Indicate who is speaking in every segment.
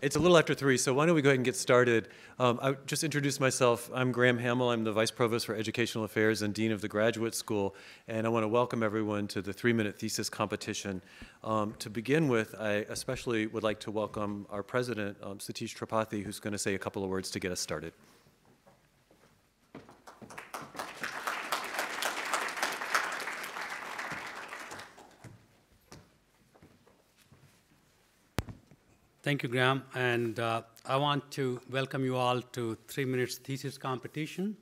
Speaker 1: It's a little after 3, so why don't we go ahead and get started. I just introduce myself. I'm Graham Hamill. I'm the Vice Provost for Educational Affairs and Dean of the Graduate School, and I want to welcome everyone to the 3-minute thesis competition. To begin with, I especially would like to welcome our president, Satish Tripathi, who's going to say a couple of words to get us started.
Speaker 2: Thank you, Graham, and I want to welcome you all to 3 minutes thesis competition.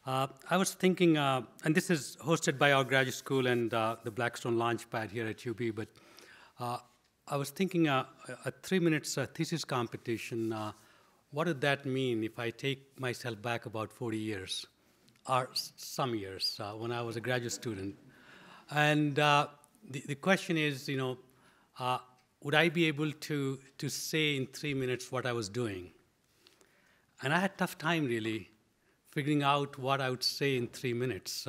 Speaker 2: I was thinking, and this is hosted by our graduate school and the Blackstone Launchpad here at UB, but I was thinking a 3 minutes thesis competition, what would that mean if I take myself back about 40 years, or some years, when I was a graduate student? And the question is, would I be able to say in 3 minutes what I was doing? And I had a tough time, really, figuring out what I would say in 3 minutes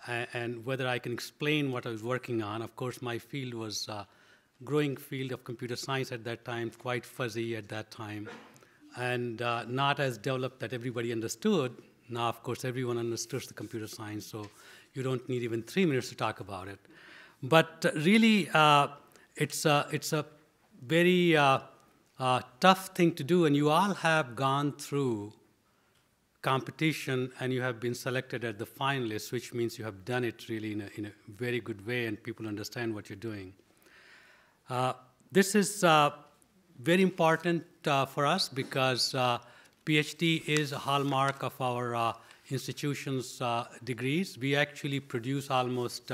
Speaker 2: and whether I can explain what I was working on. Of course, my field was a growing field of computer science at that time, quite fuzzy at that time, and not as developed that everybody understood. Now, of course, everyone understands the computer science, so you don't need even 3 minutes to talk about it. But really, it's a very tough thing to do, and you all have gone through competition and you have been selected as the finalists, which means you have done it really in a very good way and people understand what you're doing. This is very important for us because PhD is a hallmark of our institution's degrees. We actually produce almost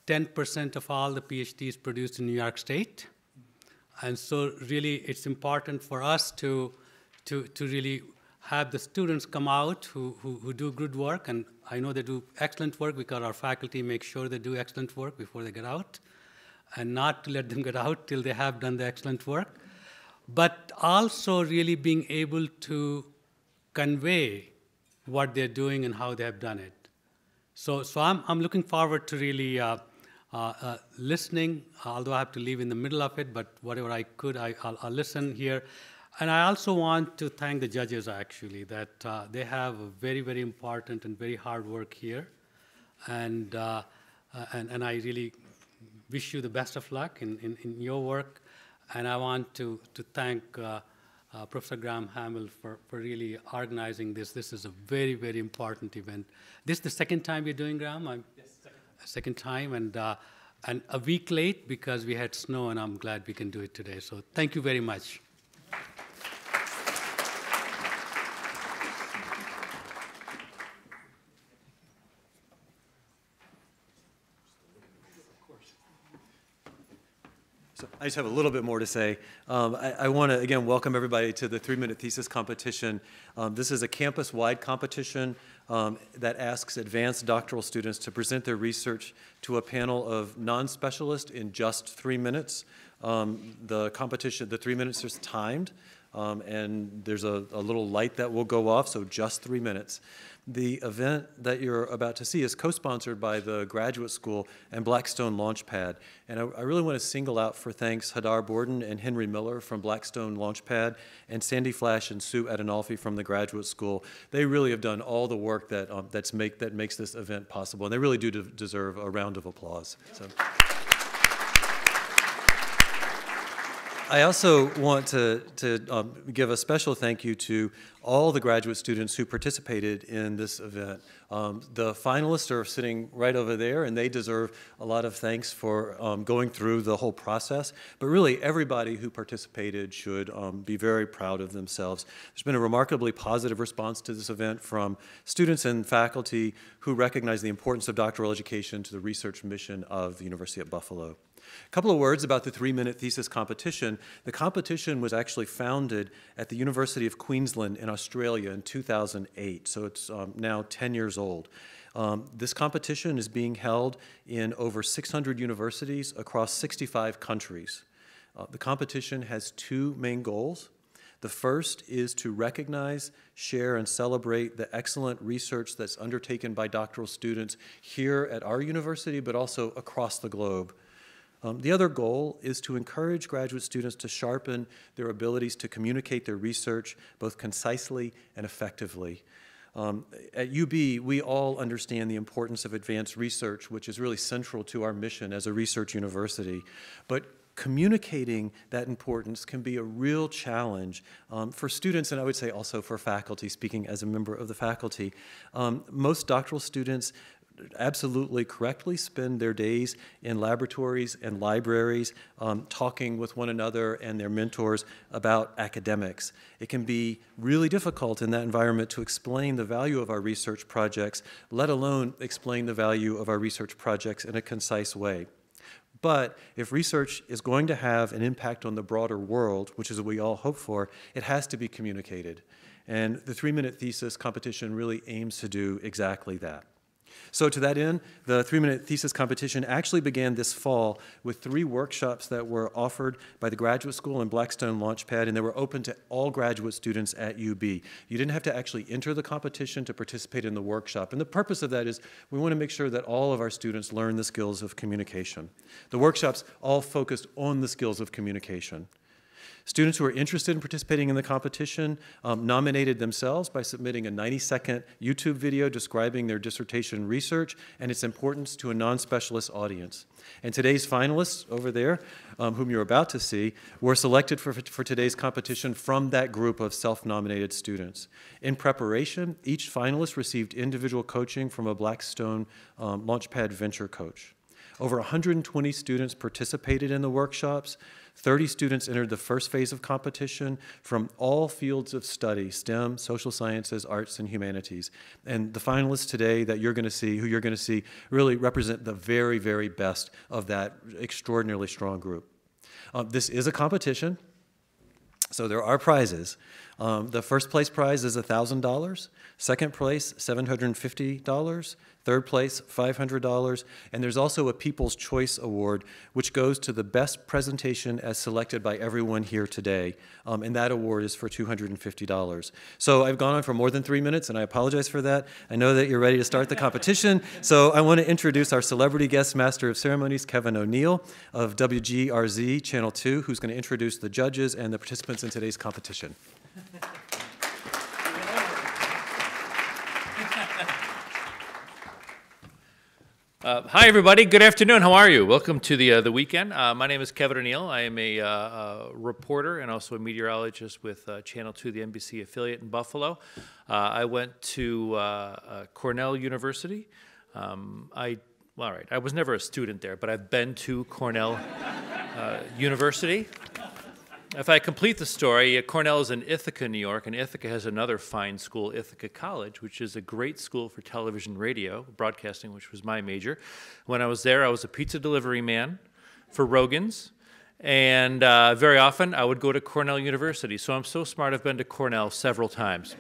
Speaker 2: 10% of all the PhDs produced in New York State. And so really it's important for us to really have the students come out who do good work. And I know they do excellent work because our faculty make sure they do excellent work before they get out, and not to let them get out till they have done the excellent work. But also really being able to convey what they're doing and how they have done it. So I'm looking forward to really listening, although I have to leave in the middle of it, but whatever I could, I'll listen here. And I also want to thank the judges, actually, that they have a very, very important and very hard work here. And I really wish you the best of luck in your work. And I want to thank Professor Graham Hamill for really organizing this. This is a very, very important event. This is the second time you're doing, Graham? Yes, second time, and a week late because we had snow, and I'm glad we can do it today. So thank you very much.
Speaker 1: So I just have a little bit more to say. I want to, again, welcome everybody to the 3-minute thesis competition. This is a campus-wide competition that asks advanced doctoral students to present their research to a panel of non-specialists in just 3 minutes. The competition, the 3 minutes is timed, and there's a little light that will go off, so just 3 minutes. The event that you're about to see is co-sponsored by the Graduate School and Blackstone Launchpad. And I really want to single out for thanks Hadar Borden and Henry Miller from Blackstone Launchpad and Sandy Flash and Sue Adenolfi from the Graduate School. They really have done all the work that makes this event possible. And they really do deserve a round of applause. So. I also want to give a special thank you to all the graduate students who participated in this event. The finalists are sitting right over there, and they deserve a lot of thanks for going through the whole process. But really, everybody who participated should be very proud of themselves. There's been a remarkably positive response to this event from students and faculty who recognize the importance of doctoral education to the research mission of the University at Buffalo. A couple of words about the 3-minute thesis competition. The competition was actually founded at the University of Queensland in Australia in 2008, so it's now 10 years old. This competition is being held in over 600 universities across 65 countries. The competition has 2 main goals. The first is to recognize, share, and celebrate the excellent research that's undertaken by doctoral students here at our university, but also across the globe. The other goal is to encourage graduate students to sharpen their abilities to communicate their research both concisely and effectively. At UB, we all understand the importance of advanced research, which is really central to our mission as a research university. But communicating that importance can be a real challenge for students, and I would say also for faculty, speaking as a member of the faculty. Most doctoral students absolutely correctly spend their days in laboratories and libraries talking with one another and their mentors about academics. It can be really difficult in that environment to explain the value of our research projects, let alone explain the value of our research projects in a concise way. But if research is going to have an impact on the broader world, which is what we all hope for, it has to be communicated. And the 3-minute thesis competition really aims to do exactly that. So to that end, the 3-minute thesis competition actually began this fall with 3 workshops that were offered by the Graduate School and Blackstone Launchpad, and they were open to all graduate students at UB. You didn't have to actually enter the competition to participate in the workshop. And the purpose of that is we want to make sure that all of our students learn the skills of communication. The workshops all focused on the skills of communication. Students who are interested in participating in the competition nominated themselves by submitting a 90-second YouTube video describing their dissertation research and its importance to a non-specialist audience. And today's finalists over there, whom you're about to see, were selected for today's competition from that group of self-nominated students. In preparation, each finalist received individual coaching from a Blackstone Launchpad venture coach. Over 120 students participated in the workshops. 30 students entered the first phase of competition from all fields of study: STEM, social sciences, arts, and humanities. And the finalists today that you're going to see, who you're going to see, really represent the very, very best of that extraordinarily strong group. This is a competition, so there are prizes. The first place prize is $1,000, second place $750, third place $500, and there's also a People's Choice Award, which goes to the best presentation as selected by everyone here today, and that award is for $250. So I've gone on for more than 3 minutes, and I apologize for that. I know that you're ready to start the competition, so I want to introduce our celebrity guest master of ceremonies, Kevin O'Neill of WGRZ Channel 2, who's going to introduce the judges and the participants in today's competition.
Speaker 3: Hi, everybody. Good afternoon. How are you? Welcome to the weekend. My name is Kevin O'Neill. I am a reporter and also a meteorologist with Channel 2, the NBC affiliate in Buffalo. I went to Cornell University. I was never a student there, but I've been to Cornell University. If I complete the story, Cornell is in Ithaca, New York, and Ithaca has another fine school, Ithaca College, which is a great school for television radio, broadcasting, which was my major. When I was there, I was a pizza delivery man for Rogan's, and very often I would go to Cornell University. So I'm so smart, I've been to Cornell several times.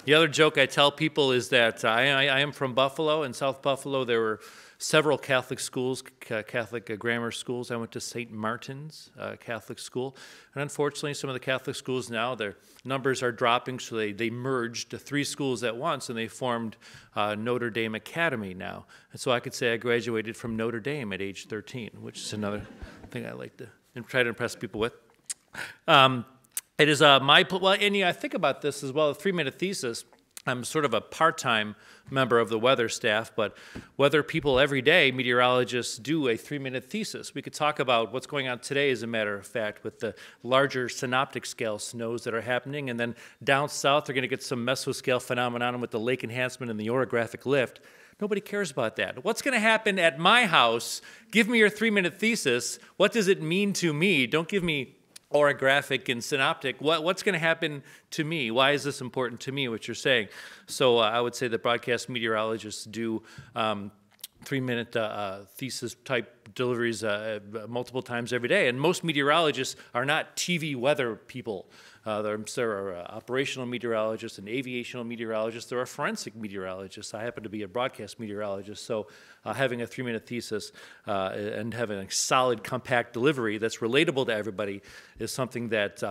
Speaker 3: The other joke I tell people is that I am from Buffalo. In South Buffalo, there were several Catholic schools, Catholic grammar schools. I went to St. Martin's Catholic School. And unfortunately, some of the Catholic schools now, their numbers are dropping, so they merged 3 schools at once, and they formed Notre Dame Academy now. And so I could say I graduated from Notre Dame at age 13, which is another thing I like to try to impress people with. It is I think about this as well, a 3-minute thesis. I'm sort of a part-time member of the weather staff, but weather people every day, meteorologists, do a 3-minute thesis. We could talk about what's going on today, as a matter of fact, with the larger synoptic scale snows that are happening, and then down south they're going to get some mesoscale phenomenon with the lake enhancement and the orographic lift. Nobody cares about that. What's going to happen at my house? Give me your 3-minute thesis. What does it mean to me? Don't give me orographic and synoptic. What's going to happen to me? Why is this important to me, what you're saying? So I would say that broadcast meteorologists do 3-minute thesis type deliveries multiple times every day. And most meteorologists are not TV weather people. There are operational meteorologists and aviational meteorologists. There are forensic meteorologists. I happen to be a broadcast meteorologist, so having a 3-minute thesis and having a solid, compact delivery that's relatable to everybody is something that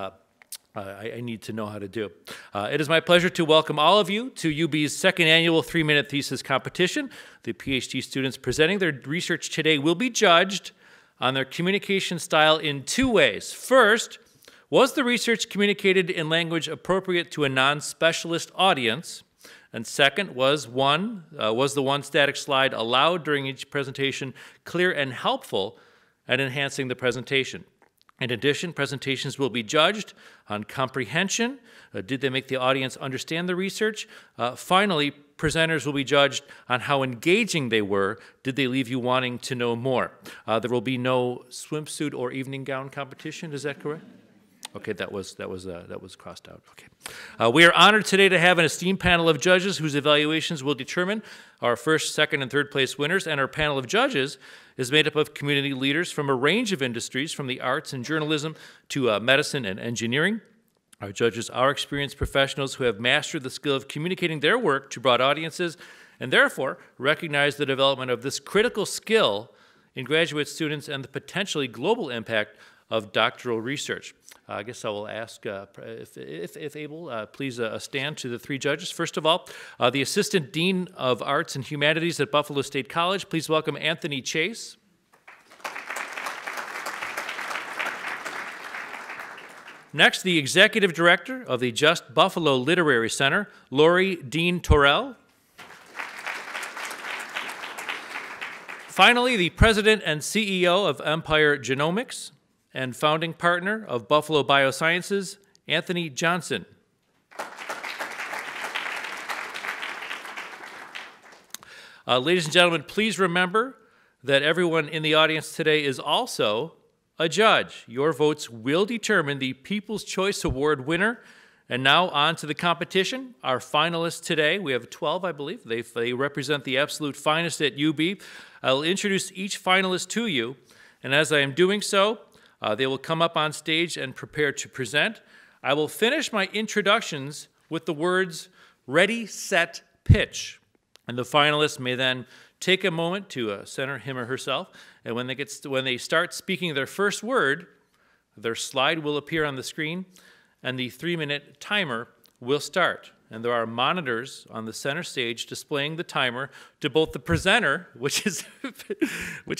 Speaker 3: I need to know how to do. It is my pleasure to welcome all of you to UB's second annual 3-minute thesis competition. The PhD students presenting their research today will be judged on their communication style in 2 ways. First, was the research communicated in language appropriate to a non-specialist audience? And second, was the one static slide allowed during each presentation clear and helpful at enhancing the presentation? In addition, presentations will be judged on comprehension. Did they make the audience understand the research? Finally, presenters will be judged on how engaging they were. Did they leave you wanting to know more? There will be no swimsuit or evening gown competition. Is that correct? Okay, that was crossed out. Okay, we are honored today to have an esteemed panel of judges whose evaluations will determine our first, second, and third place winners. And our panel of judges is made up of community leaders from a range of industries, from the arts and journalism to medicine and engineering. Our judges are experienced professionals who have mastered the skill of communicating their work to broad audiences, and therefore recognize the development of this critical skill in graduate students and the potentially global impact of doctoral research. I guess I will ask, if able, please stand to the 3 judges. First of all, the Assistant Dean of Arts and Humanities at Buffalo State College. Please welcome Anthony Chase. Next, the Executive Director of the Just Buffalo Literary Center, Lori Dean Torrell. Finally, the President and CEO of Empire Genomics and founding partner of Buffalo Biosciences, Anthony Johnson. Ladies and gentlemen, please remember that everyone in the audience today is also a judge. Your votes will determine the People's Choice Award winner. And now on to the competition. Our finalists today, we have 12, I believe. They represent the absolute finest at UB. I'll introduce each finalist to you, and as I am doing so, they will come up on stage and prepare to present. I will finish my introductions with the words, ready, set, pitch. And the finalists may then take a moment to center him or herself. And when they start speaking their first word, their slide will appear on the screen, and the 3-minute timer will start. And there are monitors on the center stage displaying the timer to both the presenter, which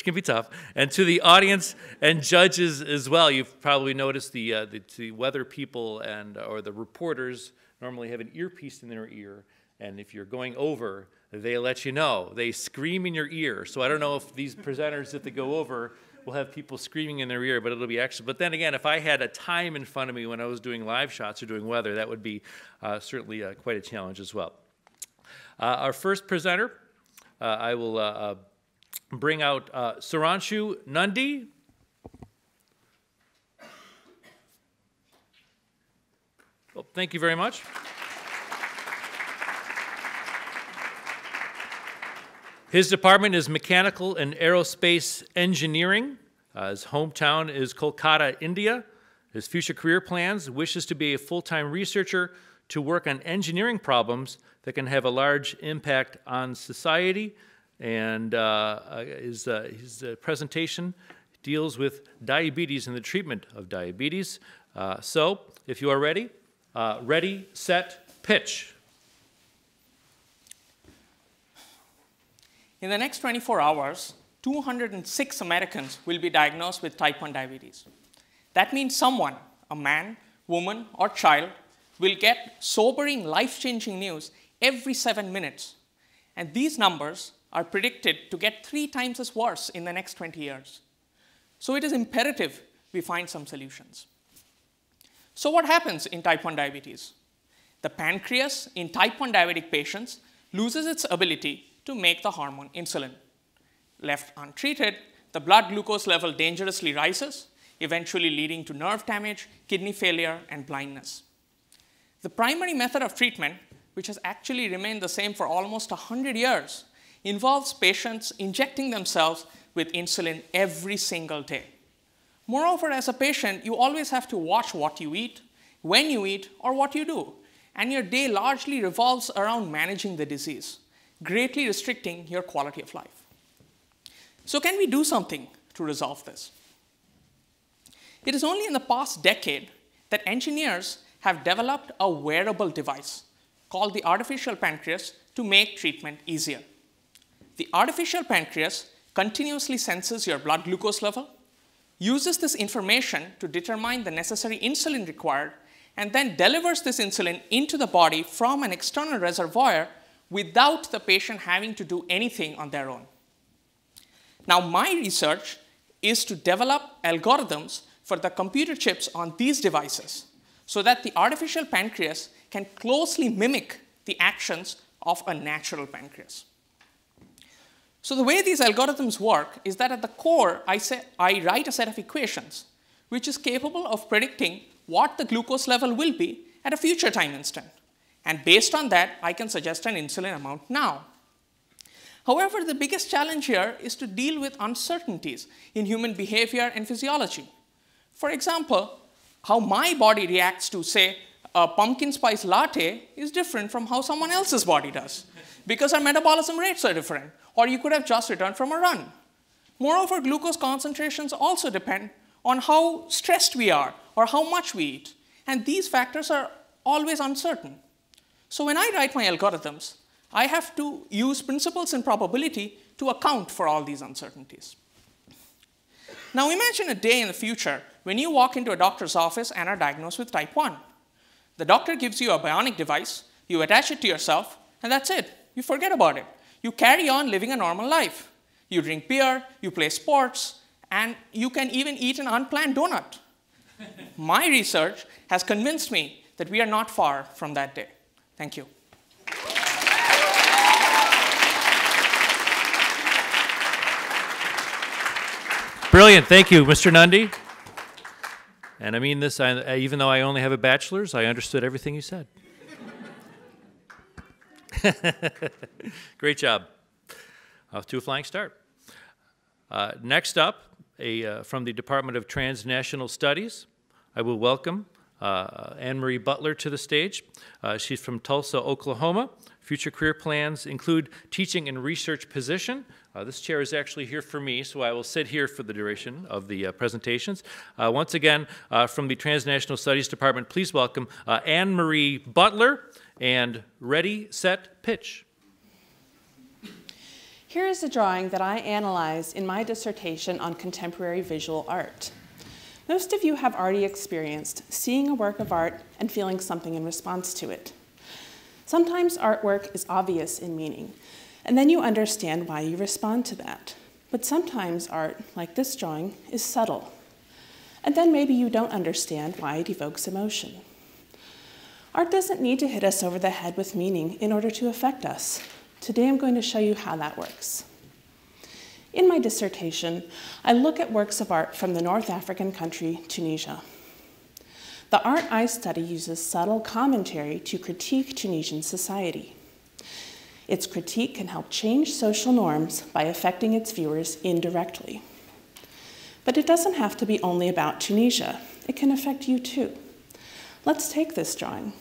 Speaker 3: can be tough, and to the audience and judges as well. You've probably noticed the weather people or the reporters normally have an earpiece in their ear, and if you're going over, they let you know. They scream in your ear. So I don't know if these presenters, if they go over, will have people screaming in their ear, but it'll be excellent. But then again, if I had a time in front of me when I was doing live shots or doing weather, that would be certainly quite a challenge as well. Our first presenter, I will bring out Suranshu Nundy. Well, thank you very much. His department is Mechanical and Aerospace Engineering. His hometown is Kolkata, India. His future career plans wishes to be a full-time researcher to work on engineering problems that can have a large impact on society. And his presentation deals with diabetes and the treatment of diabetes. So, if you are ready, ready, set, pitch.
Speaker 4: In the next 24 hours, 206 Americans will be diagnosed with type 1 diabetes. That means someone, a man, woman, or child, will get sobering, life-changing news every 7 minutes. And these numbers are predicted to get 3 times as worse in the next 20 years. So it is imperative we find some solutions. So what happens in type 1 diabetes? The pancreas in type 1 diabetic patients loses its ability to make the hormone insulin. Left untreated, the blood glucose level dangerously rises, eventually leading to nerve damage, kidney failure, and blindness. The primary method of treatment, which has actually remained the same for almost 100 years, involves patients injecting themselves with insulin every single day. Moreover, as a patient, you always have to watch what you eat, when you eat, or what you do, and your day largely revolves around managing the disease, greatly restricting your quality of life. So can we do something to resolve this? It is only in the past decade that engineers have developed a wearable device called the artificial pancreas to make treatment easier. The artificial pancreas continuously senses your blood glucose level, uses this information to determine the necessary insulin required, and then delivers this insulin into the body from an external reservoir without the patient having to do anything on their own. Now, my research is to develop algorithms for the computer chips on these devices so that the artificial pancreas can closely mimic the actions of a natural pancreas. So the way these algorithms work is that at the core, I write a set of equations which is capable of predicting what the glucose level will be at a future time instant. And based on that, I can suggest an insulin amount now. However, the biggest challenge here is to deal with uncertainties in human behavior and physiology. For example, how my body reacts to, say, a pumpkin spice latte is different from how someone else's body does, because our metabolism rates are different, or you could have just returned from a run. Moreover, glucose concentrations also depend on how stressed we are or how much we eat, and these factors are always uncertain. So when I write my algorithms, I have to use principles in probability to account for all these uncertainties. Now imagine a day in the future when you walk into a doctor's office and are diagnosed with type 1. The doctor gives you a bionic device, you attach it to yourself, and that's it. You forget about it. You carry on living a normal life. You drink beer, you play sports, and you can even eat an unplanned donut. My research has convinced me that we are not far from that day. Thank you.
Speaker 3: Brilliant. Thank you, Mr. Nundy. And I mean this, even though I only have a bachelor's, I understood everything you said. Great job. Off to a flying start. Next up, from the Department of Transnational Studies, I will welcome Anne-Marie Butler to the stage. She's from Tulsa, Oklahoma. Future career plans include teaching and research position. This chair is actually here for me, so I will sit here for the duration of the presentations. Once again, from the Transnational Studies Department, please welcome Anne-Marie Butler, and ready, set, pitch.
Speaker 5: Here is a drawing that I analyzed in my dissertation on contemporary visual art. Most of you have already experienced seeing a work of art and feeling something in response to it. Sometimes artwork is obvious in meaning, and then you understand why you respond to that. But sometimes art, like this drawing, is subtle. And then maybe you don't understand why it evokes emotion. Art doesn't need to hit us over the head with meaning in order to affect us. Today I'm going to show you how that works. In my dissertation, I look at works of art from the North African country, Tunisia. The art I study uses subtle commentary to critique Tunisian society. Its critique can help change social norms by affecting its viewers indirectly. But it doesn't have to be only about Tunisia. It can affect you too. Let's take this drawing.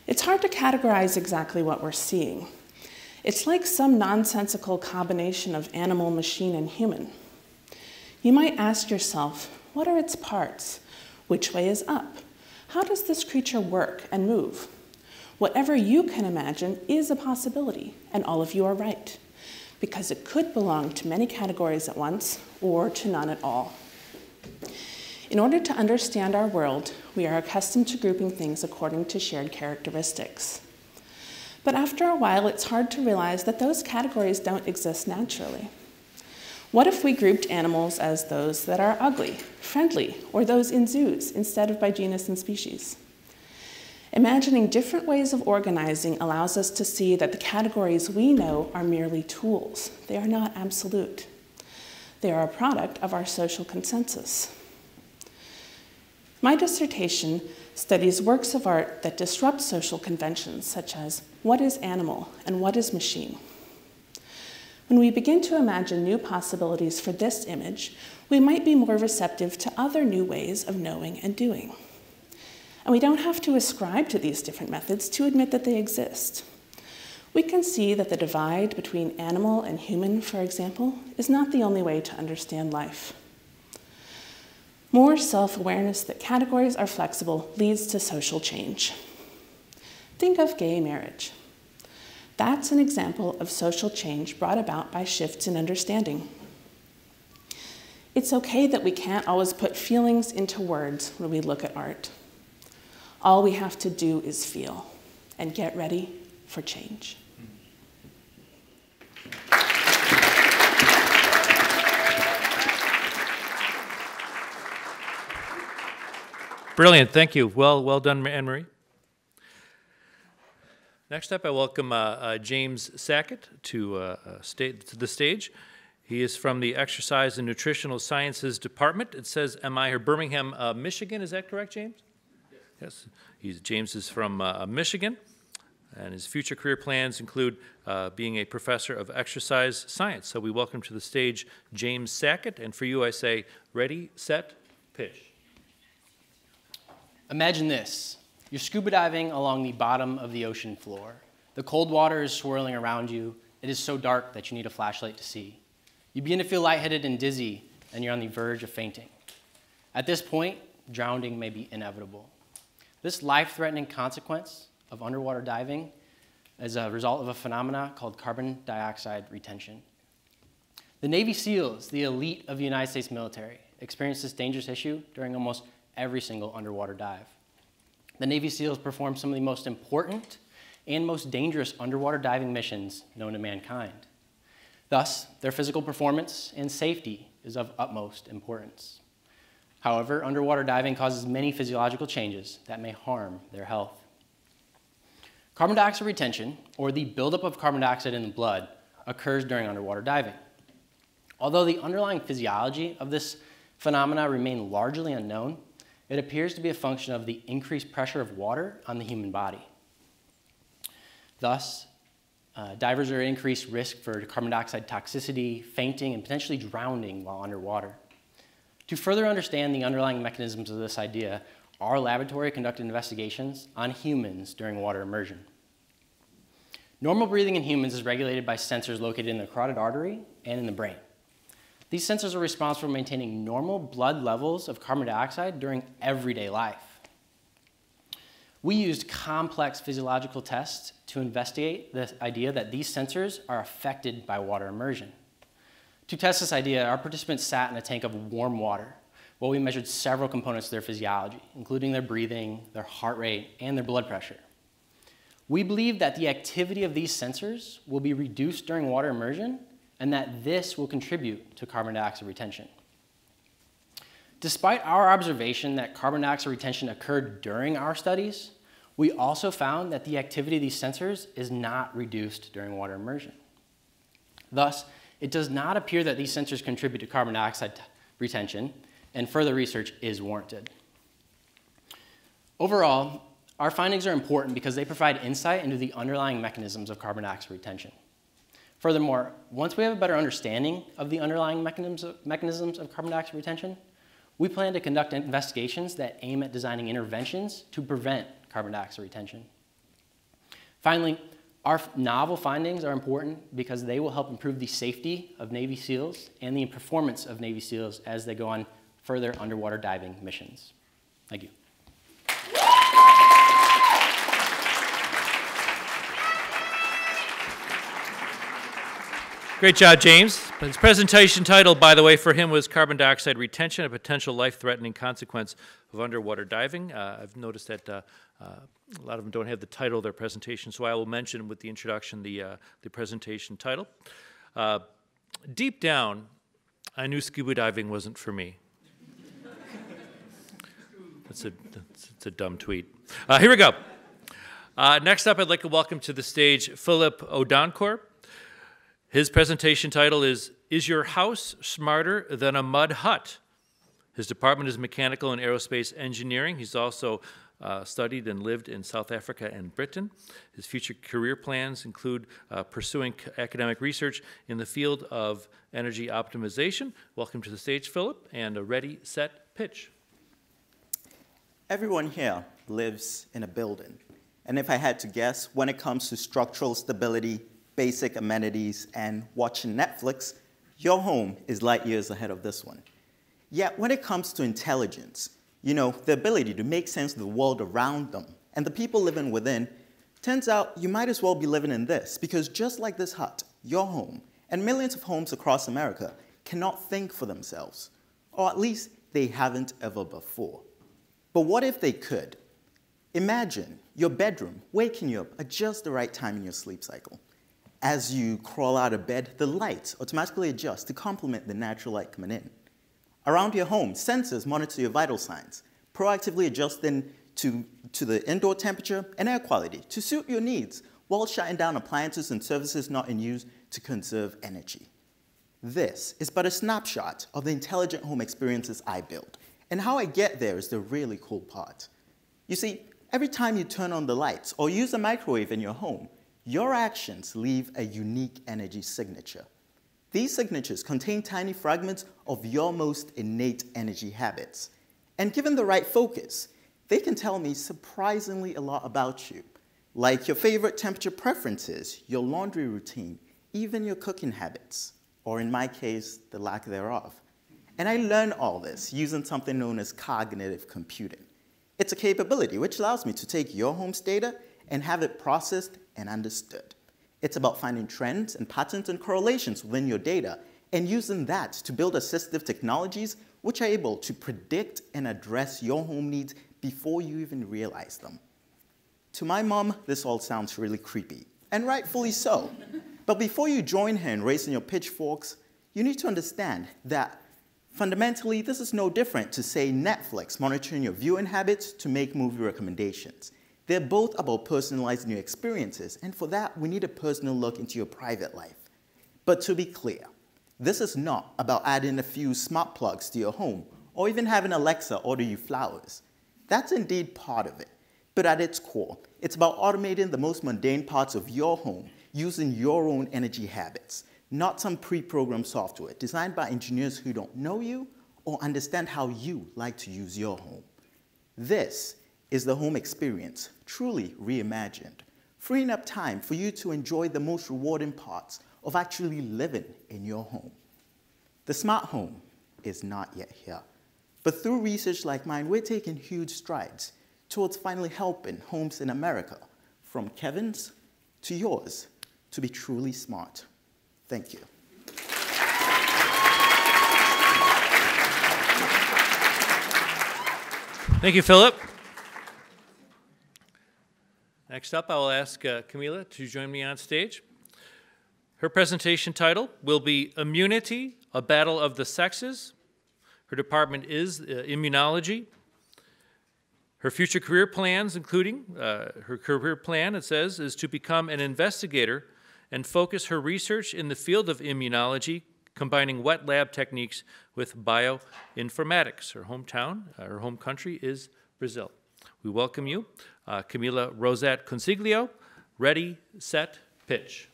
Speaker 5: It's hard to categorize exactly what we're seeing. It's like some nonsensical combination of animal, machine, and human. You might ask yourself, what are its parts? Which way is up? How does this creature work and move? Whatever you can imagine is a possibility, and all of you are right, because it could belong to many categories at once or to none at all. In order to understand our world, we are accustomed to grouping things according to shared characteristics. But after a while, it's hard to realize that those categories don't exist naturally. What if we grouped animals as those that are ugly, friendly, or those in zoos instead of by genus and species? Imagining different ways of organizing allows us to see that the categories we know are merely tools. They are not absolute. They are a product of our social consensus. My dissertation studies works of art that disrupt social conventions, such as what is animal and what is machine. When we begin to imagine new possibilities for this image, we might be more receptive to other new ways of knowing and doing. And we don't have to ascribe to these different methods to admit that they exist. We can see that the divide between animal and human, for example, is not the only way to understand life. More self-awareness that categories are flexible leads to social change. Think of gay marriage. That's an example of social change brought about by shifts in understanding. It's okay that we can't always put feelings into words when we look at art. All we have to do is feel and get ready for change.
Speaker 3: Brilliant, thank you. Well done, Anne-Marie. Next up, I welcome James Sackett to the stage. He is from the Exercise and Nutritional Sciences Department. It says MI or Birmingham, Michigan. Is that correct, James? Yes. James is from Michigan, and his future career plans include being a professor of exercise science. So we welcome to the stage James Sackett, and for you I say, ready, set, pitch.
Speaker 6: Imagine this. You're scuba diving along the bottom of the ocean floor. The cold water is swirling around you. It is so dark that you need a flashlight to see. You begin to feel lightheaded and dizzy, and you're on the verge of fainting. At this point, drowning may be inevitable. This life-threatening consequence of underwater diving is a result of a phenomena called carbon dioxide retention. The Navy SEALs, the elite of the United States military, experience this dangerous issue during almost every single underwater dive. The Navy SEALs perform some of the most important and most dangerous underwater diving missions known to mankind. Thus, their physical performance and safety is of utmost importance. However, underwater diving causes many physiological changes that may harm their health. Carbon dioxide retention, or the buildup of carbon dioxide in the blood, occurs during underwater diving. Although the underlying physiology of this phenomena remain largely unknown, it appears to be a function of the increased pressure of water on the human body. Thus, divers are at increased risk for carbon dioxide toxicity, fainting, and potentially drowning while underwater. To further understand the underlying mechanisms of this idea, our laboratory conducted investigations on humans during water immersion. Normal breathing in humans is regulated by sensors located in the carotid artery and in the brain. These sensors are responsible for maintaining normal blood levels of carbon dioxide during everyday life. We used complex physiological tests to investigate the idea that these sensors are affected by water immersion. To test this idea, our participants sat in a tank of warm water while we measured several components of their physiology, including their breathing, their heart rate, and their blood pressure. We believe that the activity of these sensors will be reduced during water immersion, and that this will contribute to carbon dioxide retention. Despite our observation that carbon dioxide retention occurred during our studies, we also found that the activity of these sensors is not reduced during water immersion. Thus, it does not appear that these sensors contribute to carbon dioxide retention, and further research is warranted. Overall, our findings are important because they provide insight into the underlying mechanisms of carbon dioxide retention. Furthermore, once we have a better understanding of the underlying mechanisms of carbon dioxide retention, we plan to conduct investigations that aim at designing interventions to prevent carbon dioxide retention. Finally, our novel findings are important because they will help improve the safety of Navy SEALs and the performance of Navy SEALs as they go on further underwater diving missions. Thank you.
Speaker 3: Great job, James. His presentation title, by the way, for him was Carbon Dioxide Retention, a Potential Life-Threatening Consequence of Underwater Diving. I've noticed that a lot of them don't have the title of their presentation, so I will mention with the introduction the presentation title. Deep down, I knew scuba diving wasn't for me. That's a dumb tweet. Here we go. Next up, I'd like to welcome to the stage Philip Odonkor. His presentation title is Your House Smarter Than a Mud Hut? His department is mechanical and aerospace engineering. He's also studied and lived in South Africa and Britain. His future career plans include pursuing academic research in the field of energy optimization. Welcome to the stage, Philip, and a ready, set, pitch.
Speaker 7: Everyone here lives in a building. And if I had to guess, when it comes to structural stability, basic amenities, and watching Netflix, your home is light years ahead of this one. Yet when it comes to intelligence, the ability to make sense of the world around them and the people living within, turns out you might as well be living in this, because just like this hut, your home, and millions of homes across America cannot think for themselves. or at least they haven't ever before. But what if they could? Imagine your bedroom waking you up at just the right time in your sleep cycle. As you crawl out of bed, the lights automatically adjust to complement the natural light coming in. Around your home, sensors monitor your vital signs, proactively adjusting to the indoor temperature and air quality to suit your needs, while shutting down appliances and services not in use to conserve energy. This is but a snapshot of the intelligent home experiences I build, and how I get there is the really cool part. You see, every time you turn on the lights or use a microwave in your home, your actions leave a unique energy signature. These signatures contain tiny fragments of your most innate energy habits. And given the right focus, they can tell me surprisingly a lot about you, like your favorite temperature preferences, your laundry routine, even your cooking habits, or in my case, the lack thereof. And I learned all this using something known as cognitive computing. It's a capability which allows me to take your home's data and have it processed and understood. It's about finding trends and patterns and correlations within your data and using that to build assistive technologies which are able to predict and address your home needs before you even realize them. To my mom, this all sounds really creepy, and rightfully so. But before you join her in raising your pitchforks, you need to understand that fundamentally, this is no different to, say, Netflix monitoring your viewing habits to make movie recommendations. They're both about personalizing your experiences, and for that, we need a personal look into your private life. But to be clear, this is not about adding a few smart plugs to your home, or even having Alexa order you flowers. That's indeed part of it, but at its core, it's about automating the most mundane parts of your home using your own energy habits, not some pre-programmed software designed by engineers who don't know you or understand how you like to use your home. This is the home experience, truly reimagined, freeing up time for you to enjoy the most rewarding parts of actually living in your home. The smart home is not yet here, but through research like mine, we're taking huge strides towards finally helping homes in America, from Kevin's to yours, to be truly smart. Thank you.
Speaker 3: Thank you, Philip. Next up, I will ask Camila to join me on stage. Her presentation title will be Immunity, a Battle of the Sexes. Her department is immunology. Her future career plans, including her career plan, it says, is to become an investigator and focus her research in the field of immunology, combining wet lab techniques with bioinformatics. Her hometown, her home country is Brazil. We welcome you, Camila Rosette Consiglio. Ready, set, pitch.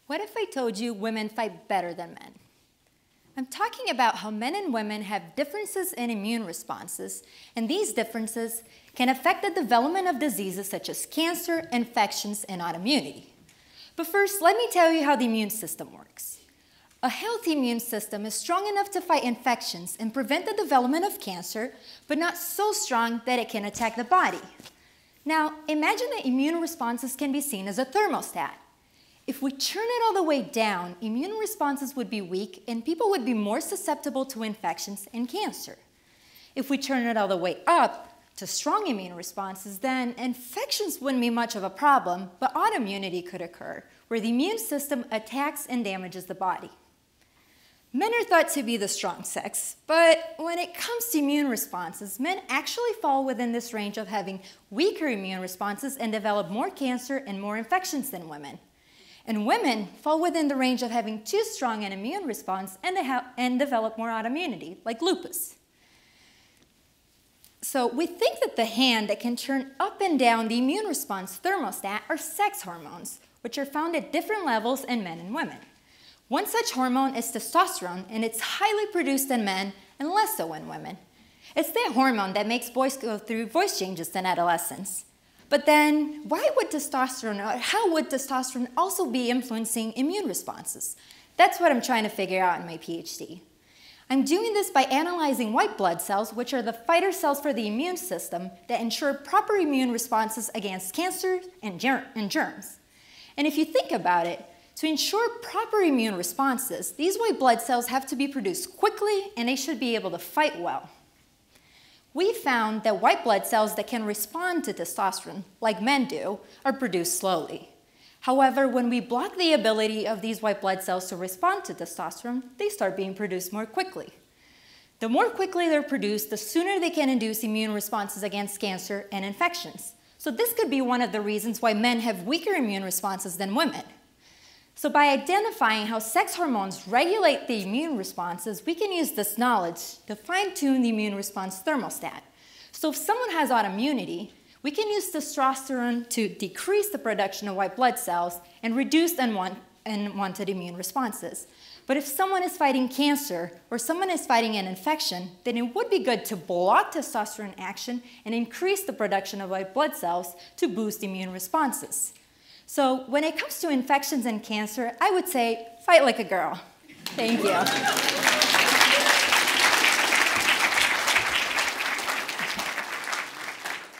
Speaker 8: What if I told you women fight better than men? I'm talking about how men and women have differences in immune responses, and these differences can affect the development of diseases such as cancer, infections, and autoimmunity. But first, let me tell you how the immune system works. A healthy immune system is strong enough to fight infections and prevent the development of cancer, but not so strong that it can attack the body. Now, imagine that immune responses can be seen as a thermostat. If we turn it all the way down, immune responses would be weak and people would be more susceptible to infections and cancer. If we turn it all the way up to strong immune responses, then infections wouldn't be much of a problem, but autoimmunity could occur, where the immune system attacks and damages the body. Men are thought to be the strong sex, but when it comes to immune responses, men actually fall within this range of having weaker immune responses and develop more cancer and more infections than women. And women fall within the range of having too strong an immune response and develop more autoimmunity, like lupus. So we think that the hand that can turn up and down the immune response thermostat are sex hormones, which are found at different levels in men and women. One such hormone is testosterone, and it's highly produced in men and less so in women. It's that hormone that makes boys go through voice changes in adolescence. But then, how would testosterone also be influencing immune responses? That's what I'm trying to figure out in my PhD. I'm doing this by analyzing white blood cells, which are the fighter cells for the immune system that ensure proper immune responses against cancer and germs. And if you think about it, To ensure proper immune responses, these white blood cells have to be produced quickly and they should be able to fight well. We found that white blood cells that can respond to testosterone, like men do, are produced slowly. However, when we block the ability of these white blood cells to respond to testosterone, they start being produced more quickly. The more quickly they're produced, the sooner they can induce immune responses against cancer and infections. So this could be one of the reasons why men have weaker immune responses than women. So by identifying how sex hormones regulate the immune responses, we can use this knowledge to fine-tune the immune response thermostat. So if someone has autoimmunity, we can use testosterone to decrease the production of white blood cells and reduce unwanted immune responses. But if someone is fighting cancer or someone is fighting an infection, then it would be good to block testosterone action and increase the production of white blood cells to boost immune responses. So when it comes to infections and cancer, I would say fight like a girl. Thank you.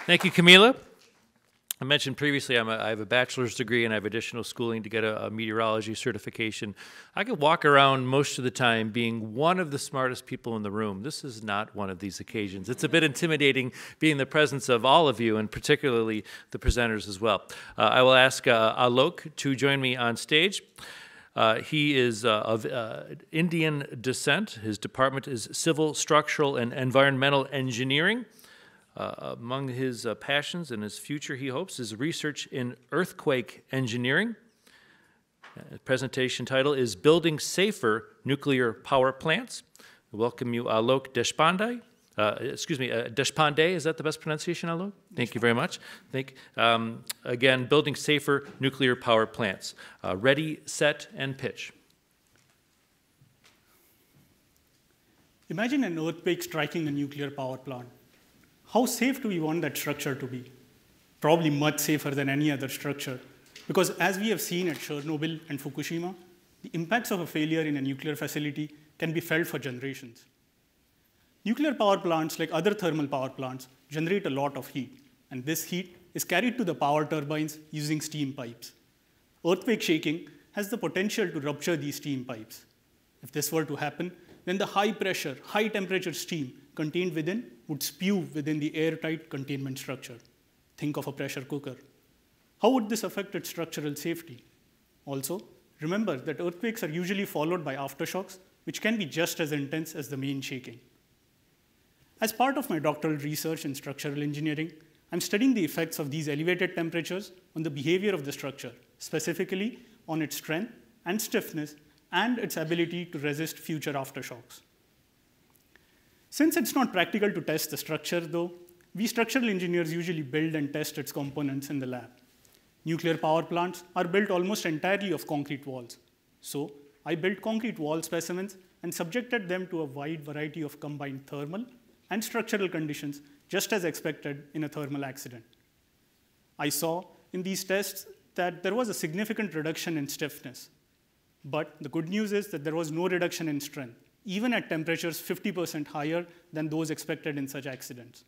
Speaker 3: Thank you, Camila. I mentioned previously I have a bachelor's degree and I have additional schooling to get a meteorology certification. I could walk around most of the time being one of the smartest people in the room. This is not one of these occasions. It's a bit intimidating being in the presence of all of you and particularly the presenters as well. I will ask Alok to join me on stage. He is of Indian descent. His department is Civil, Structural, and Environmental Engineering. Among his passions and his future, he hopes, is research in earthquake engineering. The presentation title is Building Safer Nuclear Power Plants. I welcome you, Alok Deshpande. Deshpande, is that the best pronunciation, Alok? Thank you very much. Again, Building Safer Nuclear Power Plants. Ready, set, and pitch.
Speaker 9: Imagine an earthquake striking a nuclear power plant. How safe do we want that structure to be? Probably much safer than any other structure, because as we have seen at Chernobyl and Fukushima, the impacts of a failure in a nuclear facility can be felt for generations. Nuclear power plants, like other thermal power plants, generate a lot of heat, and this heat is carried to the power turbines using steam pipes. Earthquake shaking has the potential to rupture these steam pipes. If this were to happen, then the high pressure, high temperature steam contained within would spew within the airtight containment structure. Think of a pressure cooker. How would this affect its structural safety? Also, remember that earthquakes are usually followed by aftershocks, which can be just as intense as the main shaking. As part of my doctoral research in structural engineering, I'm studying the effects of these elevated temperatures on the behavior of the structure, specifically on its strength and stiffness and its ability to resist future aftershocks. Since it's not practical to test the structure, though, we structural engineers usually build and test its components in the lab. Nuclear power plants are built almost entirely of concrete walls. So I built concrete wall specimens and subjected them to a wide variety of combined thermal and structural conditions, just as expected in a thermal accident. I saw in these tests that there was a significant reduction in stiffness. But the good news is that there was no reduction in strength, even at temperatures 50% higher than those expected in such accidents.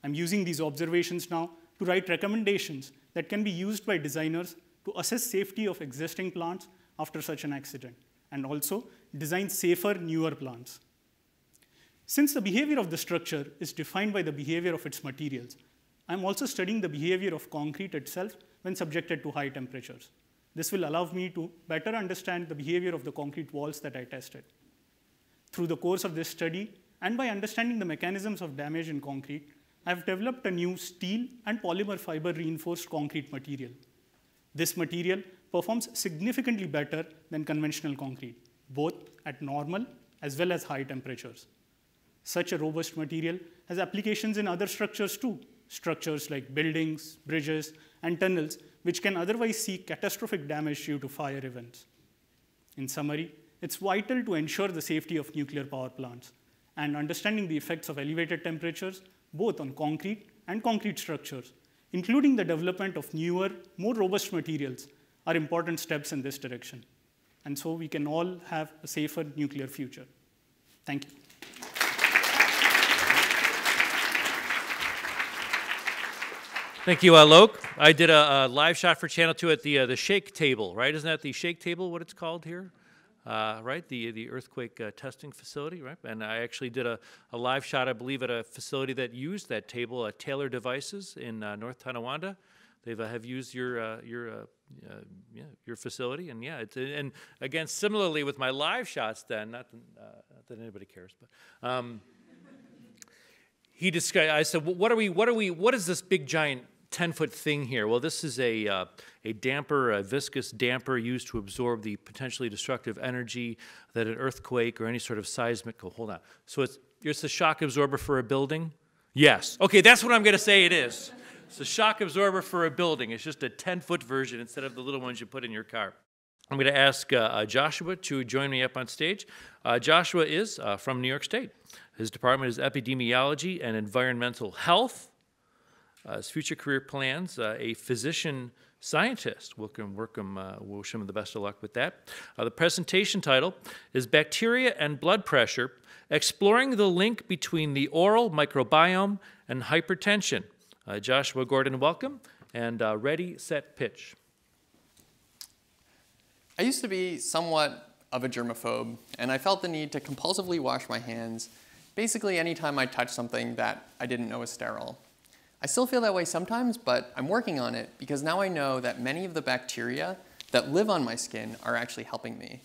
Speaker 9: I'm using these observations now to write recommendations that can be used by designers to assess safety of existing plants after such an accident, and also design safer, newer plants. Since the behavior of the structure is defined by the behavior of its materials, I'm also studying the behavior of concrete itself when subjected to high temperatures. This will allow me to better understand the behavior of the concrete walls that I tested. Through the course of this study, and by understanding the mechanisms of damage in concrete, I've developed a new steel and polymer fiber reinforced concrete material. This material performs significantly better than conventional concrete, both at normal as well as high temperatures. Such a robust material has applications in other structures too, structures like buildings, bridges, and tunnels, which can otherwise see catastrophic damage due to fire events. In summary, it's vital to ensure the safety of nuclear power plants, and understanding the effects of elevated temperatures, both on concrete and concrete structures, including the development of newer, more robust materials, are important steps in this direction. And so we can all have a safer nuclear future. Thank you.
Speaker 3: Thank you, Alok. I did a live shot for Channel 2 at the shake table, right? Isn't that the shake table, what it's called here? Right, the earthquake testing facility, right? And I actually did a live shot, I believe, at a facility that used that table, Taylor Devices in North Tonawanda. They have used your facility, and yeah, and again, similarly with my live shots, then not that anybody cares, but he described. I said, what is this big giant 10-foot thing here? Well, this is a damper, a viscous damper used to absorb the potentially destructive energy that an earthquake or any sort of seismic. Oh, hold on. So it's a shock absorber for a building? Yes. Okay, that's what I'm going to say it is. It's a shock absorber for a building. It's just a 10-foot version instead of the little ones you put in your car. I'm going to ask Joshua to join me up on stage. Joshua is from New York State. His department is epidemiology and environmental health. His future career plans, a physician scientist. Wish him the best of luck with that. The presentation title is Bacteria and Blood Pressure, Exploring the Link Between the Oral Microbiome and Hypertension. Joshua Gordon, welcome, and ready, set, pitch.
Speaker 10: I used to be somewhat of a germaphobe, and I felt the need to compulsively wash my hands basically anytime I touched something that I didn't know was sterile. I still feel that way sometimes, but I'm working on it because now I know that many of the bacteria that live on my skin are actually helping me.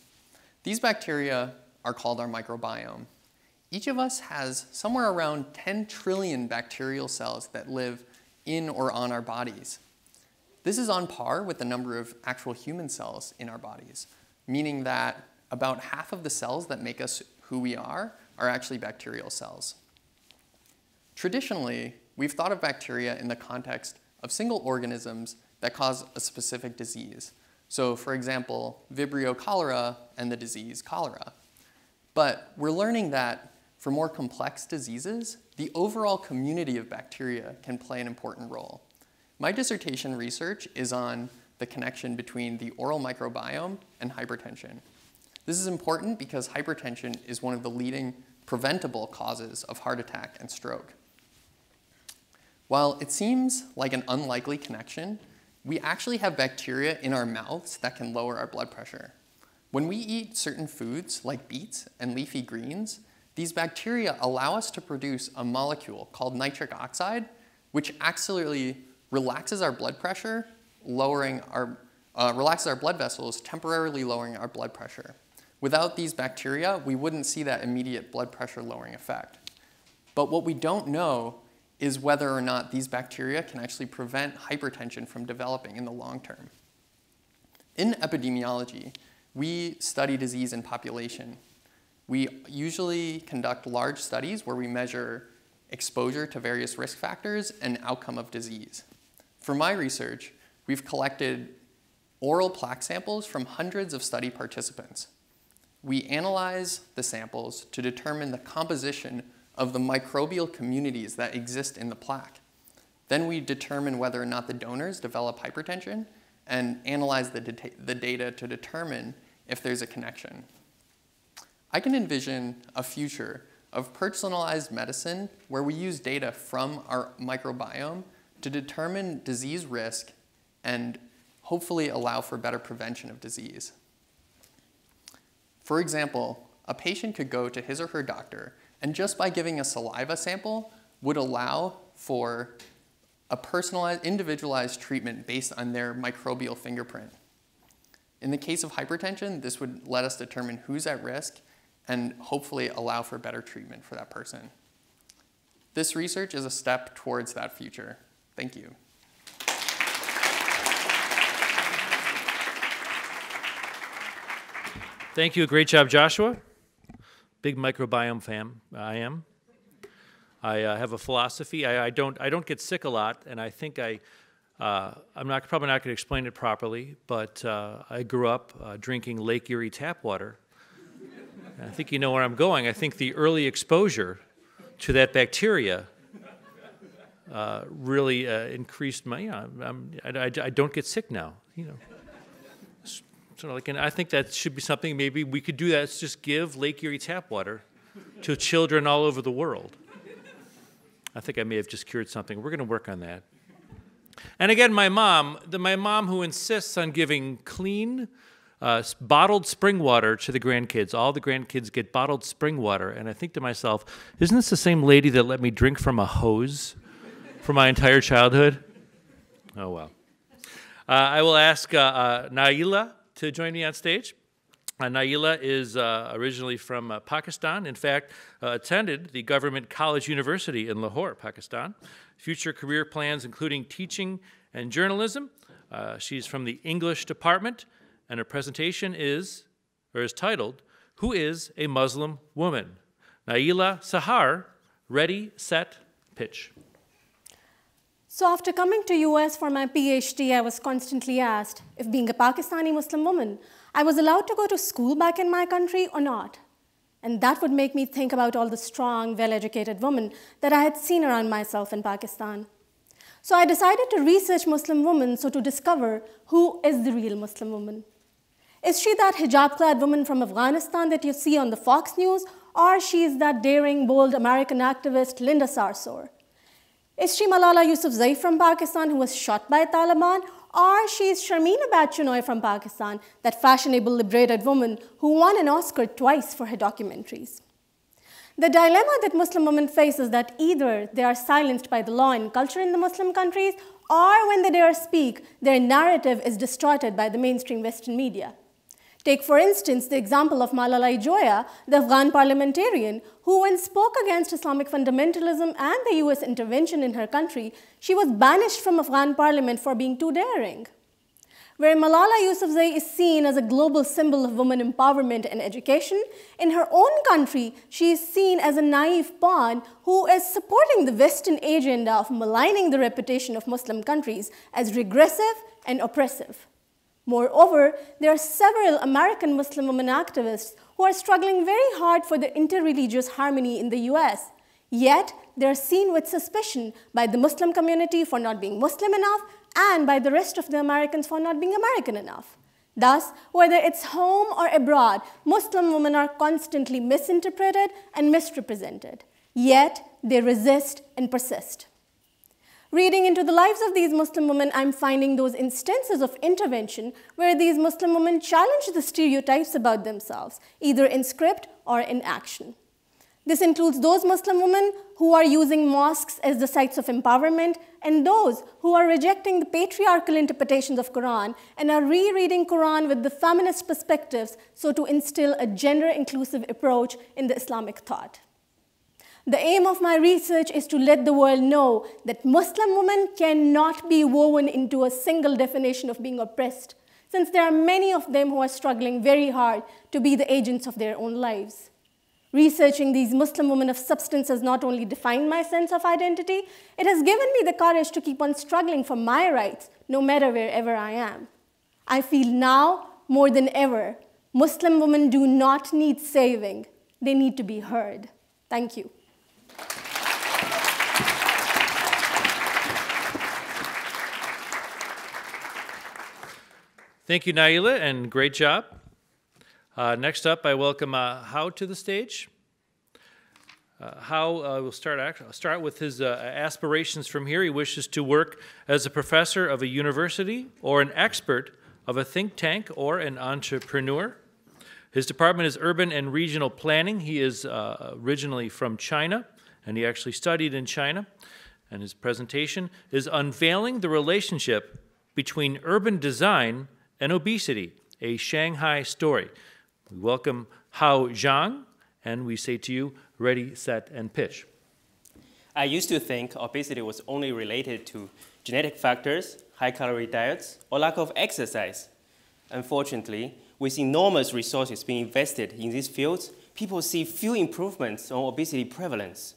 Speaker 10: These bacteria are called our microbiome. Each of us has somewhere around 10 trillion bacterial cells that live in or on our bodies. This is on par with the number of actual human cells in our bodies, meaning that about half of the cells that make us who we are actually bacterial cells. Traditionally, we've thought of bacteria in the context of single organisms that cause a specific disease. So, for example, Vibrio cholera and the disease cholera. But we're learning that for more complex diseases, the overall community of bacteria can play an important role. My dissertation research is on the connection between the oral microbiome and hypertension. This is important because hypertension is one of the leading preventable causes of heart attack and stroke. While it seems like an unlikely connection, we actually have bacteria in our mouths that can lower our blood pressure. When we eat certain foods like beets and leafy greens, these bacteria allow us to produce a molecule called nitric oxide, which actually relaxes our blood pressure, relaxes our blood vessels, temporarily lowering our blood pressure. Without these bacteria, we wouldn't see that immediate blood pressure lowering effect. But what we don't know is whether or not these bacteria can actually prevent hypertension from developing in the long term. In epidemiology, we study disease in population. We usually conduct large studies where we measure exposure to various risk factors and outcome of disease. For my research, we've collected oral plaque samples from hundreds of study participants. We analyze the samples to determine the composition of the microbial communities that exist in the plaque. Then we determine whether or not the donors develop hypertension and analyze the data to determine if there's a connection. I can envision a future of personalized medicine where we use data from our microbiome to determine disease risk and hopefully allow for better prevention of disease. For example, a patient could go to his or her doctor and just by giving a saliva sample would allow for a personalized, individualized treatment based on their microbial fingerprint. In the case of hypertension, this would let us determine who's at risk and hopefully allow for better treatment for that person. This research is a step towards that future. Thank you.
Speaker 3: Thank you. Great job, Joshua. Big microbiome fan. I am. I have a philosophy. I don't get sick a lot, and I think I'm probably not going to explain it properly. But I grew up drinking Lake Erie tap water. And I think you know where I'm going. I think the early exposure to that bacteria really increased my. I don't get sick now. You know. Sort of like, and I think that should be something maybe we could do. That. Let's just give Lake Erie tap water to children all over the world. I think I may have just cured something. We're going to work on that. And again, my mom who insists on giving clean, bottled spring water to the grandkids. All the grandkids get bottled spring water. And I think to myself, isn't this the same lady that let me drink from a hose for my entire childhood? Oh, well. I will ask Naila to join me on stage. Naila is originally from Pakistan. In fact, attended the Government College University in Lahore, Pakistan. Future career plans including teaching and journalism. She's from the English department, and her presentation is titled, "Who is a Muslim Woman?" Naila Sahar, ready, set, pitch.
Speaker 11: So after coming to US for my PhD, I was constantly asked if being a Pakistani Muslim woman, I was allowed to go to school back in my country or not. And that would make me think about all the strong, well-educated women that I had seen around myself in Pakistan. So I decided to research Muslim women so to discover who is the real Muslim woman. Is she that hijab-clad woman from Afghanistan that you see on the Fox News, or she is that daring, bold American activist Linda Sarsour? Is she Malala Yousafzai from Pakistan who was shot by Taliban, or she is Sharmina Bat-Chinoy from Pakistan, that fashionable liberated woman who won an Oscar twice for her documentaries? The dilemma that Muslim women face is that either they are silenced by the law and culture in the Muslim countries, or when they dare speak, their narrative is distorted by the mainstream Western media. Take, for instance, the example of Malala Joya, the Afghan parliamentarian, who when spoke against Islamic fundamentalism and the US intervention in her country, she was banished from Afghan parliament for being too daring. Where Malala Yousafzai is seen as a global symbol of women empowerment and education, in her own country, she is seen as a naive pawn who is supporting the Western agenda of maligning the reputation of Muslim countries as regressive and oppressive. Moreover, there are several American Muslim women activists who are struggling very hard for the interreligious harmony in the US. Yet, they are seen with suspicion by the Muslim community for not being Muslim enough and by the rest of the Americans for not being American enough. Thus, whether it's home or abroad, Muslim women are constantly misinterpreted and misrepresented. Yet, they resist and persist. Reading into the lives of these Muslim women, I'm finding those instances of intervention where these Muslim women challenge the stereotypes about themselves, either in script or in action. This includes those Muslim women who are using mosques as the sites of empowerment, and those who are rejecting the patriarchal interpretations of Quran and are rereading Quran with the feminist perspectives so to instill a gender-inclusive approach in the Islamic thought. The aim of my research is to let the world know that Muslim women cannot be woven into a single definition of being oppressed, since there are many of them who are struggling very hard to be the agents of their own lives. Researching these Muslim women of substance has not only defined my sense of identity, it has given me the courage to keep on struggling for my rights, no matter wherever I am. I feel now, more than ever, Muslim women do not need saving. They need to be heard. Thank you.
Speaker 3: Thank you, Naila, and great job. Next up, I welcome Hao to the stage. Hao will start with his aspirations from here. He wishes to work as a professor of a university or an expert of a think tank or an entrepreneur. His department is urban and regional planning. He is originally from China, and he actually studied in China. And his presentation is Unveiling the Relationship Between Urban Design and Obesity, a Shanghai Story. We welcome Hao Zhang, and we say to you, ready, set, and pitch.
Speaker 12: I used to think obesity was only related to genetic factors, high-calorie diets, or lack of exercise. Unfortunately, with enormous resources being invested in these fields, people see few improvements on obesity prevalence.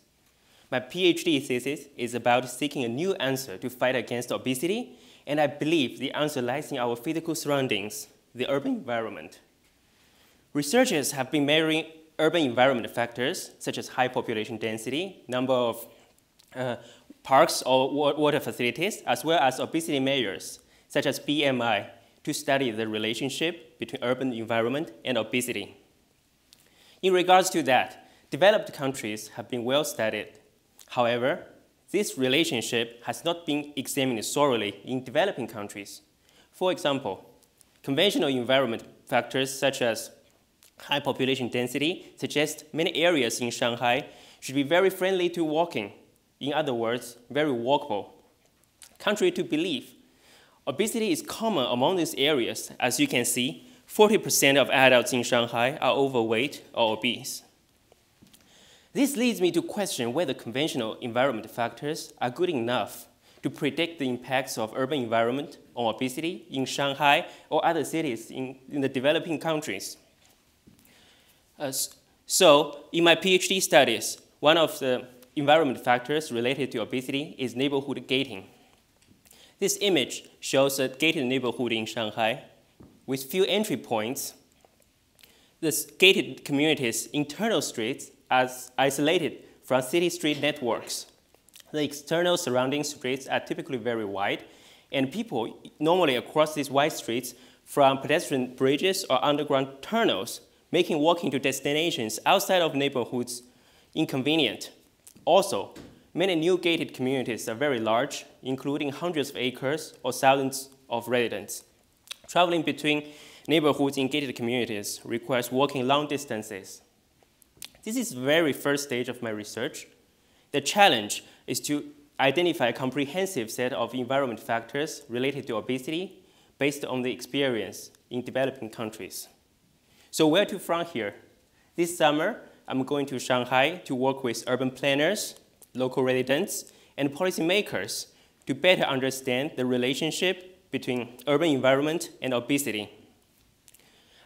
Speaker 12: My PhD thesis is about seeking a new answer to fight against obesity, and I believe the answer lies in our physical surroundings, the urban environment. Researchers have been measuring urban environment factors, such as high population density, number of parks or water facilities, as well as obesity measures, such as BMI, to study the relationship between urban environment and obesity. In regards to that, developed countries have been well studied. However, this relationship has not been examined thoroughly in developing countries. For example, conventional environment factors such as high population density suggest many areas in Shanghai should be very friendly to walking. In other words, very walkable. Contrary to belief, obesity is common among these areas. As you can see, 40% of adults in Shanghai are overweight or obese. This leads me to question whether conventional environment factors are good enough to predict the impacts of urban environment on obesity in Shanghai or other cities in the developing countries. So, in my PhD studies, one of the environment factors related to obesity is neighborhood gating. This image shows a gated neighborhood in Shanghai with few entry points. The gated community's internal streets are isolated from city street networks. The external surrounding streets are typically very wide, and people normally cross these wide streets from pedestrian bridges or underground tunnels, making walking to destinations outside of neighborhoods inconvenient. Also, many new gated communities are very large, including hundreds of acres or thousands of residents. Traveling between neighborhoods in gated communities requires walking long distances. This is the very first stage of my research. The challenge is to identify a comprehensive set of environment factors related to obesity based on the experience in developing countries. So where to from here? This summer, I'm going to Shanghai to work with urban planners, local residents, and policymakers to better understand the relationship between urban environment and obesity.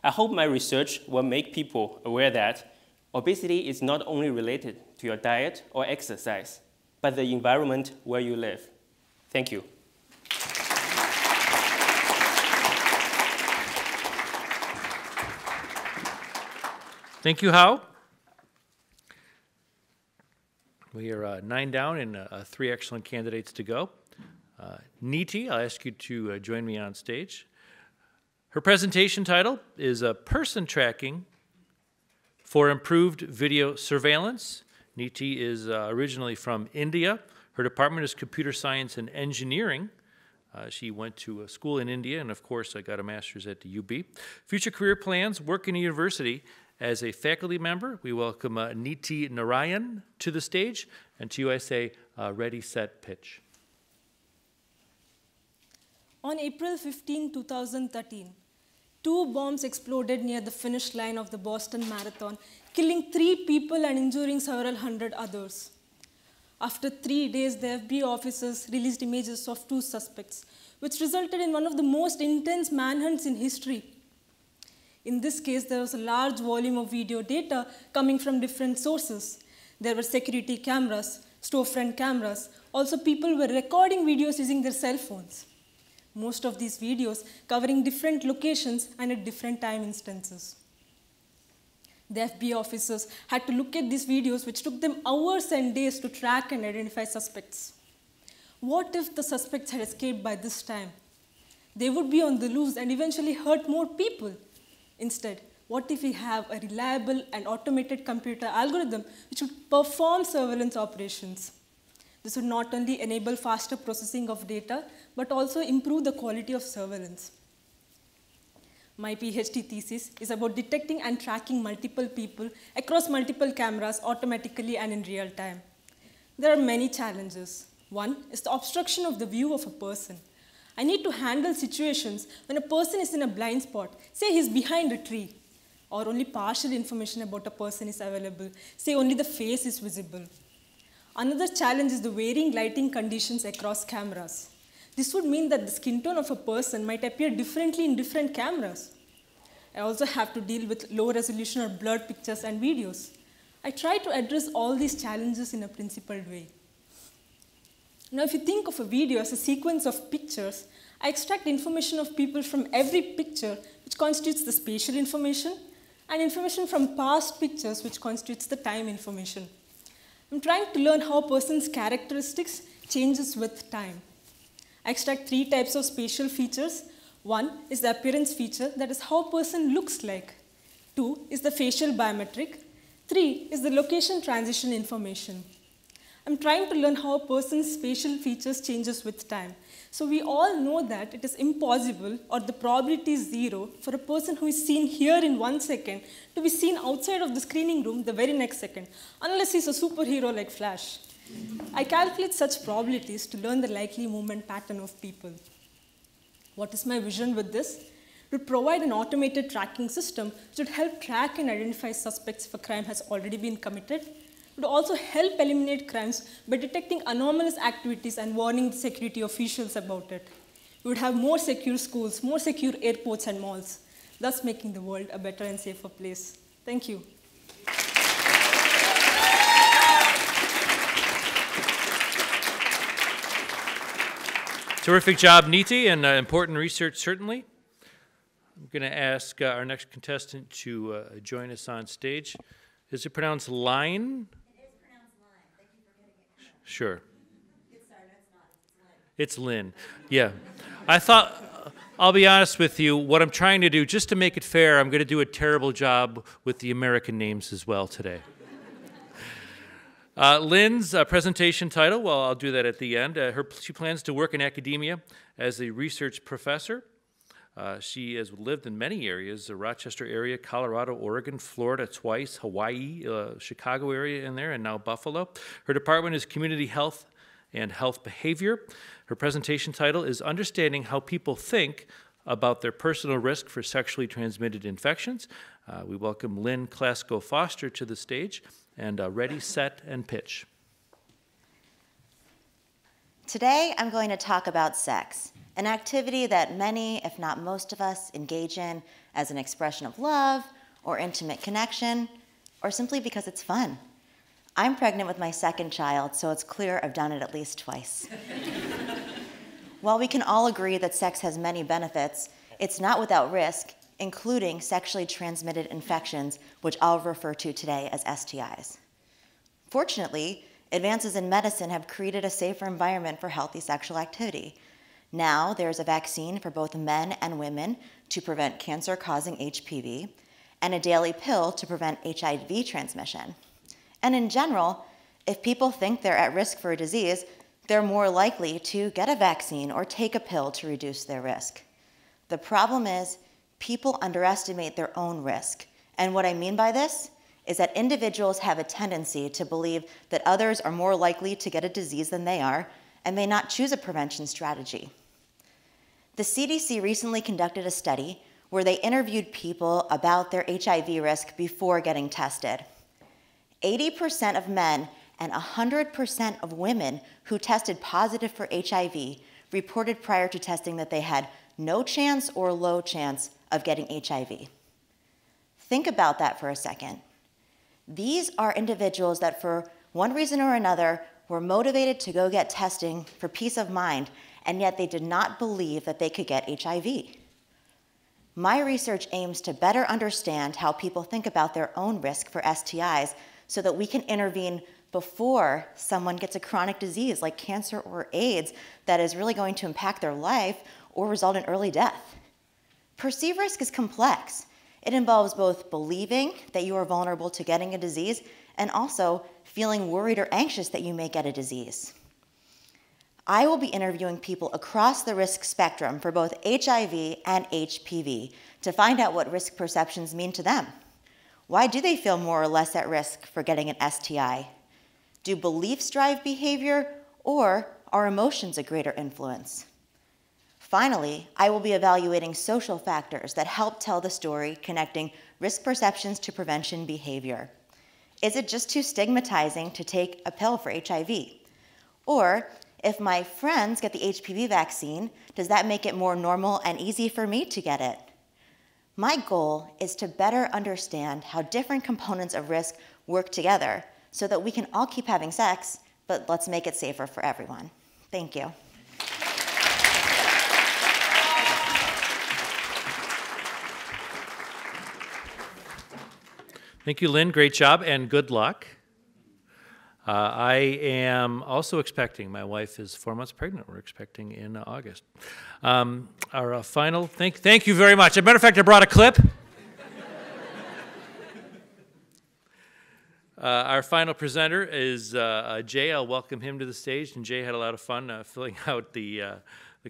Speaker 12: I hope my research will make people aware that obesity is not only related to your diet or exercise, but the environment where you live. Thank you.
Speaker 3: Thank you, Hao. We are 9 down and 3 excellent candidates to go. Niti, I'll ask you to join me on stage. Her presentation title is Person Tracking for Improved Video Surveillance. Niti is originally from India. Her department is Computer Science and Engineering. She went to school in India and, of course, got a master's at the UB. Future career plans, work in a university. As a faculty member, we welcome Niti Narayan to the stage. And to you I say, ready, set, pitch.
Speaker 13: On April 15, 2013, 2 bombs exploded near the finish line of the Boston Marathon, killing 3 people and injuring several hundred others. After 3 days, the FBI officers released images of 2 suspects, which resulted in one of the most intense manhunts in history. In this case, there was a large volume of video data coming from different sources. There were security cameras, storefront cameras. Also, people were recording videos using their cell phones. Most of these videos covering different locations and at different time instances. The FBI officers had to look at these videos, which took them hours and days to track and identify suspects. What if the suspects had escaped by this time? They would be on the loose and eventually hurt more people. Instead, what if we have a reliable and automated computer algorithm which would perform surveillance operations? This would not only enable faster processing of data, but also improve the quality of surveillance. My PhD thesis is about detecting and tracking multiple people across multiple cameras automatically and in real time. There are many challenges. One is the obstruction of the view of a person. I need to handle situations when a person is in a blind spot, say he's behind a tree, or only partial information about a person is available, say only the face is visible. Another challenge is the varying lighting conditions across cameras. This would mean that the skin tone of a person might appear differently in different cameras. I also have to deal with low resolution or blurred pictures and videos. I try to address all these challenges in a principled way. Now, if you think of a video as a sequence of pictures, I extract information of people from every picture, which constitutes the spatial information, and information from past pictures, which constitutes the time information. I'm trying to learn how a person's characteristics changes with time. I extract 3 types of spatial features. 1 is the appearance feature, that is how a person looks like. 2 is the facial biometric. 3 is the location transition information. I'm trying to learn how a person's facial features changes with time. So we all know that it is impossible, or the probability is 0, for a person who is seen here in 1 second to be seen outside of the screening room the very next second, unless he's a superhero like Flash. I calculate such probabilities to learn the likely movement pattern of people. What is my vision with this? To provide an automated tracking system which would help track and identify suspects if a crime has already been committed. It would also help eliminate crimes by detecting anomalous activities and warning the security officials about it. We would have more secure schools, more secure airports and malls, thus making the world a better and safer place. Thank you.
Speaker 3: Terrific job, Niti, and important research, certainly. I'm going to ask our next contestant to join us on stage. Is it pronounced line?
Speaker 14: It is pronounced line. Thank you for getting it right.
Speaker 3: Sure.
Speaker 14: Sorry, no, it's not. It's Lynn.
Speaker 3: It's Lynn. Yeah. I thought, I'll be honest with you, what I'm trying to do, just to make it fair, I'm going to do a terrible job with the American names as well today. Lynn's presentation title, well, I'll do that at the end. She plans to work in academia as a research professor. She has lived in many areas, the Rochester area, Colorado, Oregon, Florida twice, Hawaii, Chicago area in there, and now Buffalo. Her department is community health and health behavior. Her presentation title is Understanding How People Think About Their Personal Risk for Sexually Transmitted Infections. We welcome Lynn Klasko-Foster to the stage, and ready, set, and pitch.
Speaker 14: Today, I'm going to talk about sex, an activity that many, if not most of us, engage in as an expression of love or intimate connection, or simply because it's fun. I'm pregnant with my second child, so it's clear I've done it at least twice. While we can all agree that sex has many benefits, it's not without risk, including sexually transmitted infections, which I'll refer to today as STIs. Fortunately, advances in medicine have created a safer environment for healthy sexual activity. Now, there's a vaccine for both men and women to prevent cancer-causing HPV, and a daily pill to prevent HIV transmission. And in general, if people think they're at risk for a disease, they're more likely to get a vaccine or take a pill to reduce their risk. The problem is, people underestimate their own risk. And what I mean by this is that individuals have a tendency to believe that others are more likely to get a disease than they are, and may not choose a prevention strategy. The CDC recently conducted a study where they interviewed people about their HIV risk before getting tested. 80% of men and 100% of women who tested positive for HIV reported prior to testing that they had no chance or low chance of getting HIV. Think about that for a second. These are individuals that for one reason or another were motivated to go get testing for peace of mind, and yet they did not believe that they could get HIV. My research aims to better understand how people think about their own risk for STIs so that we can intervene before someone gets a chronic disease like cancer or AIDS that is really going to impact their life or result in early death. Perceived risk is complex. It involves both believing that you are vulnerable to getting a disease and also feeling worried or anxious that you may get a disease. I will be interviewing people across the risk spectrum for both HIV and HPV to find out what risk perceptions mean to them. Why do they feel more or less at risk for getting an STI? Do beliefs drive behavior, or are emotions a greater influence? Finally, I will be evaluating social factors that help tell the story connecting risk perceptions to prevention behavior. Is it just too stigmatizing to take a pill for HIV? Or, if my friends get the HPV vaccine, does that make it more normal and easy for me to get it? My goal is to better understand how different components of risk work together so that we can all keep having sex, but let's make it safer for everyone. Thank you.
Speaker 3: Thank you, Lynn. Great job and good luck. I am also expecting, my wife is 4 months pregnant. We're expecting in August. Our final, thank you very much. As a matter of fact, I brought a clip. Our final presenter is Jay. I'll welcome him to the stage. And Jay had a lot of fun filling out the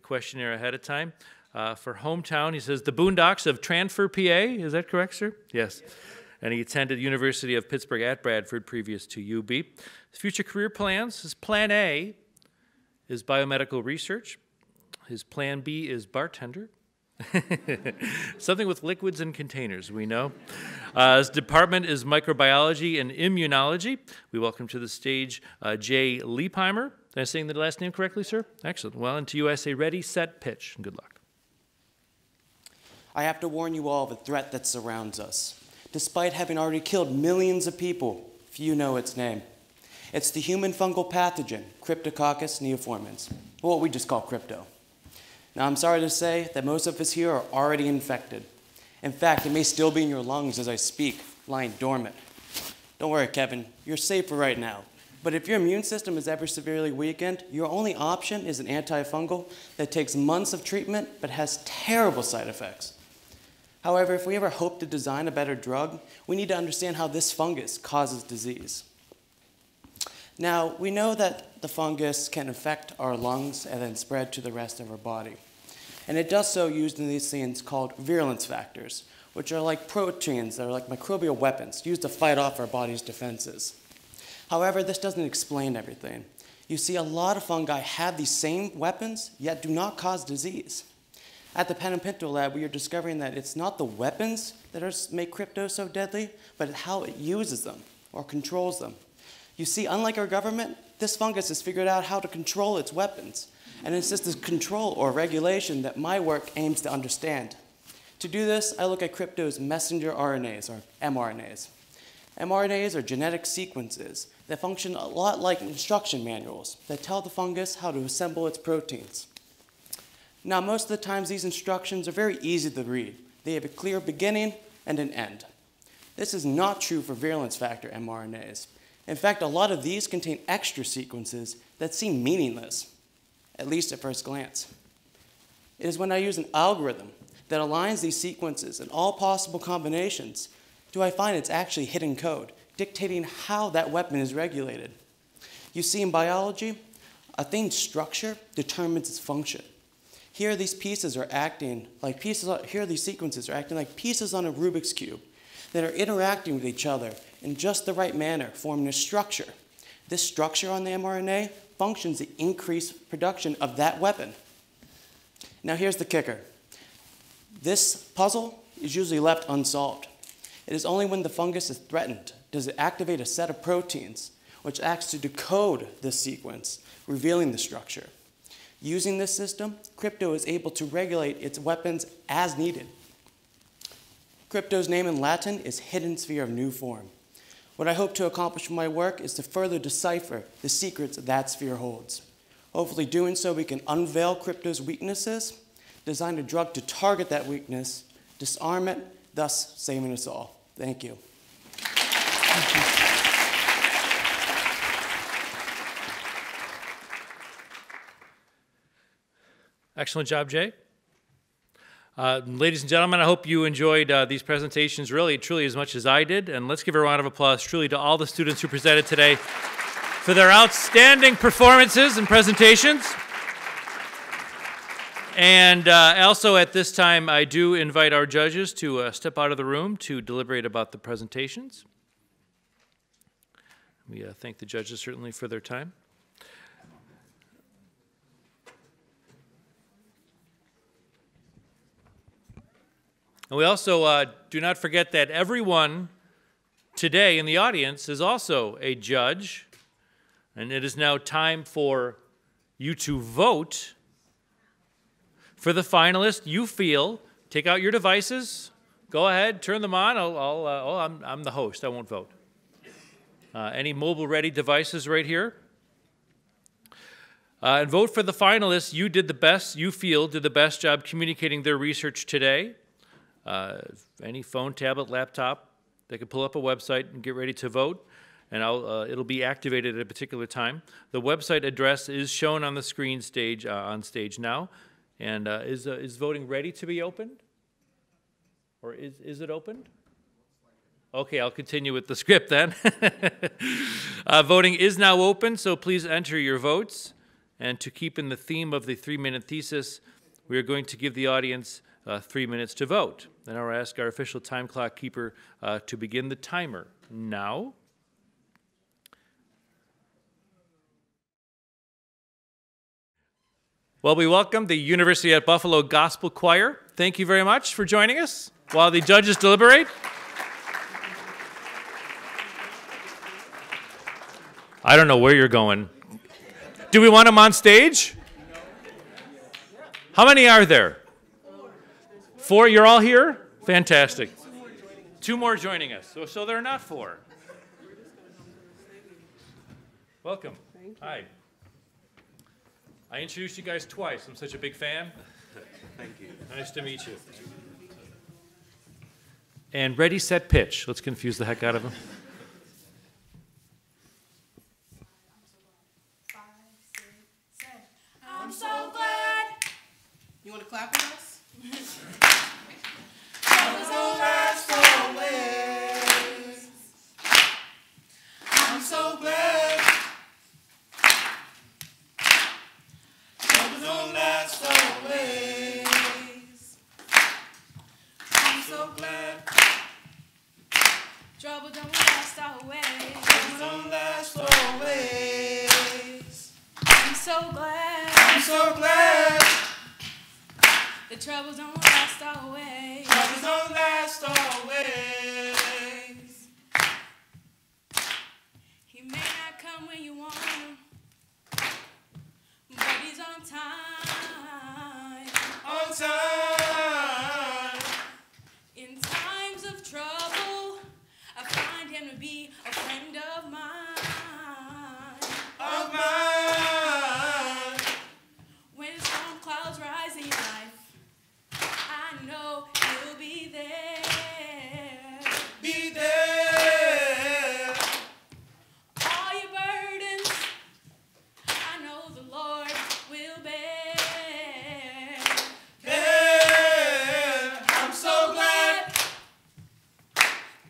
Speaker 3: questionnaire ahead of time. For hometown, he says, the Boondocks of Transfer, PA. Is that correct, sir? Yes. And he attended University of Pittsburgh at Bradford, previous to UB. His future career plans, his plan A is biomedical research. His plan B is bartender. Something with liquids and containers, we know. His department is microbiology and immunology. We welcome to the stage Jay Leipheimer. Did I say the last name correctly, sir? Excellent. Well, and to you I say ready, set, pitch, and good luck.
Speaker 15: I have to warn you all of the threat that surrounds us. Despite having already killed millions of people, few know its name. It's the human fungal pathogen, Cryptococcus neoformans, or what we just call crypto. Now, I'm sorry to say that most of us here are already infected. In fact, it may still be in your lungs as I speak, lying dormant. Don't worry, Kevin, you're safe for right now. But if your immune system is ever severely weakened, your only option is an antifungal that takes months of treatment but has terrible side effects. However, if we ever hope to design a better drug, we need to understand how this fungus causes disease. Now, we know that the fungus can infect our lungs and then spread to the rest of our body. And it does so using these things called virulence factors, which are like proteins that are like microbial weapons used to fight off our body's defenses. However, this doesn't explain everything. You see, a lot of fungi have these same weapons, yet do not cause disease. At the Penn and Pinto lab, we are discovering that it's not the weapons that make crypto so deadly, but how it uses them or controls them. You see, unlike our government, this fungus has figured out how to control its weapons. And it's just this control or regulation that my work aims to understand. To do this, I look at crypto's messenger RNAs, or mRNAs. mRNAs are genetic sequences that function a lot like instruction manuals that tell the fungus how to assemble its proteins. Now, most of the times, these instructions are very easy to read. They have a clear beginning and an end. This is not true for virulence factor mRNAs. In fact, a lot of these contain extra sequences that seem meaningless, at least at first glance. It is when I use an algorithm that aligns these sequences in all possible combinations do I find it's actually hidden code, dictating how that weapon is regulated. You see, in biology, a thing's structure determines its function. Here, these pieces are acting like these sequences are acting like pieces on a Rubik's Cube that are interacting with each other in just the right manner, forming a structure. This structure on the mRNA functions to increase production of that weapon. Now, here's the kicker. This puzzle is usually left unsolved. It is only when the fungus is threatened does it activate a set of proteins which acts to decode this sequence, revealing the structure. Using this system, crypto is able to regulate its weapons as needed. Crypto's name in Latin is hidden sphere of new form. What I hope to accomplish with my work is to further decipher the secrets that sphere holds. Hopefully doing so, we can unveil crypto's weaknesses, design a drug to target that weakness, disarm it, thus saving us all. Thank you.
Speaker 3: Excellent job, Jay. Ladies and gentlemen, I hope you enjoyed these presentations really, truly as much as I did. And let's give a round of applause truly to all the students who presented today for their outstanding performances and presentations. And also at this time, I do invite our judges to step out of the room to deliberate about the presentations. We thank the judges certainly for their time. And we also do not forget that everyone today in the audience is also a judge, and it is now time for you to vote for the finalist you feel. Take out your devices. Go ahead, turn them on. I'm the host. I won't vote. Any mobile-ready devices right here? And vote for the finalists you feel did the best job communicating their research today. Any phone, tablet, laptop, they can pull up a website and get ready to vote, and it'll be activated at a particular time. The website address is shown on the screen on stage now, and is voting ready to be opened? Or is it opened? Okay, I'll continue with the script then. Voting is now open, so please enter your votes. And to keep in the theme of the 3-minute thesis, we are going to give the audience 3 minutes to vote. And I'll ask our official time clock keeper to begin the timer now. Well, we welcome the University at Buffalo Gospel Choir. Thank you very much for joining us while the judges deliberate. I don't know where you're going. Do we want them on stage? How many are there? 4? You're all here? Fantastic. 2 more joining us. So there are not 4. Welcome. Hi. I introduced you guys twice. I'm such a big fan. Thank you. Nice to meet you. And ready, set, pitch. Let's confuse the heck out of them.
Speaker 16: 5, 6, 7. I'm so glad. You want to clap with us? Troubles don't last always. I'm so glad. Troubles don't last always. I'm so glad. Trouble don't last always. Trouble don't last always. I'm so glad. I'm so glad. The troubles don't last always. Troubles don't last always. He may not come when you want him, but he's on time. On time. In times of trouble, I find him to be a friend of mine. Of mine. When storm clouds rise in your life, I know he'll be there. Be there. All your burdens, I know the Lord will bear. Bear. I'm so glad.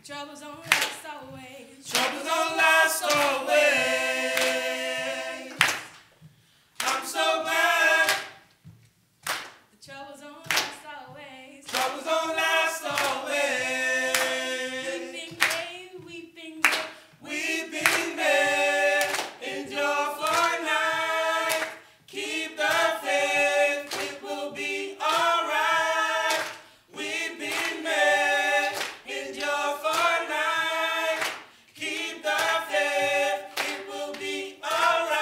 Speaker 16: Troubles don't last always. Troubles don't last always. I'm so glad. The troubles don't last always. Troubles don't last always. Weeping may, weeping may, weeping may endure for a night. Keep the faith, it will be alright. Weeping may endure for a night. Keep the faith, it will be alright.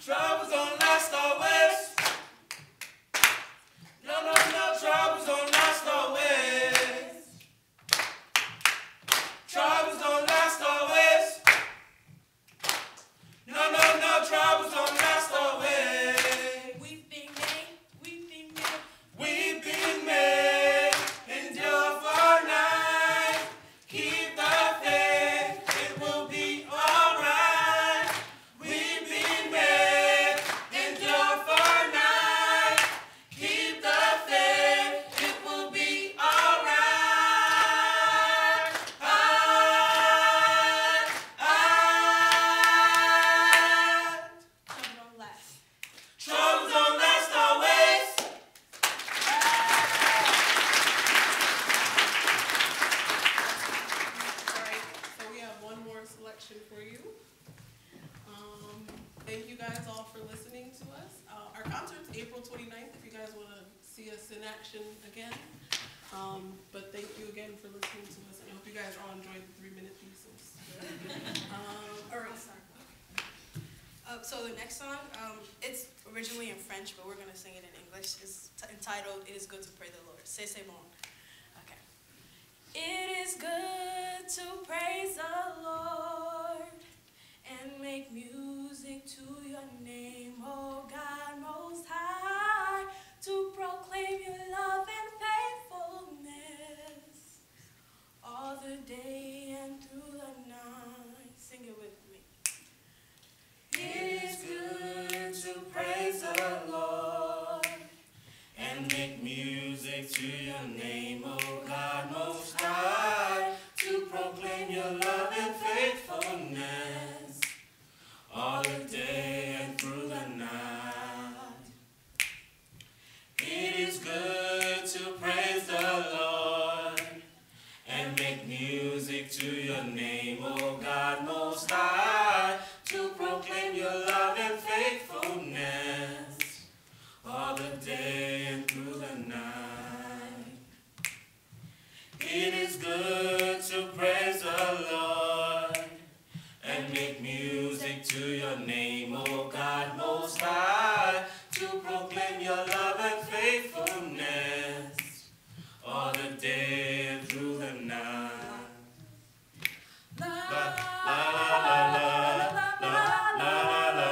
Speaker 16: Troubles don't last always. No, no, no, troubles don't last always. Troubles don't last always. No, no, no, troubles don't last always. Weeping may endure for a night. Keep the faith, it will be alright. Weeping may endure for a night. Keep the faith, it will be alright. Troubles don't last always.
Speaker 17: Alright, so we have one more selection for you. Thank you guys all for listening to us. Our concert's April 29th if you guys want to see us in action again. But thank you again for listening to us, and I hope you guys all enjoyed the 3-minute thesis.
Speaker 16: Alright, so the next song, it's originally in French, but we're going to sing it in English. It's entitled, It is Good to Pray the Lord. C'est bon. Okay. It is good to praise the Lord and make music to your name, O God Most High, to proclaim your love and faithfulness all the day and through the night. Sing it with me. It is good to
Speaker 18: and make music to your name, O God Most High, to proclaim your love and faithfulness all the day and through the night. It is good to praise the Lord and make music to your name, O God Most High, to proclaim your love and faithfulness all the day and through the night. It is good to praise the Lord and make music to your name, O God Most High, to proclaim your love and faithfulness all the day and through the night. La la la la la la la la la.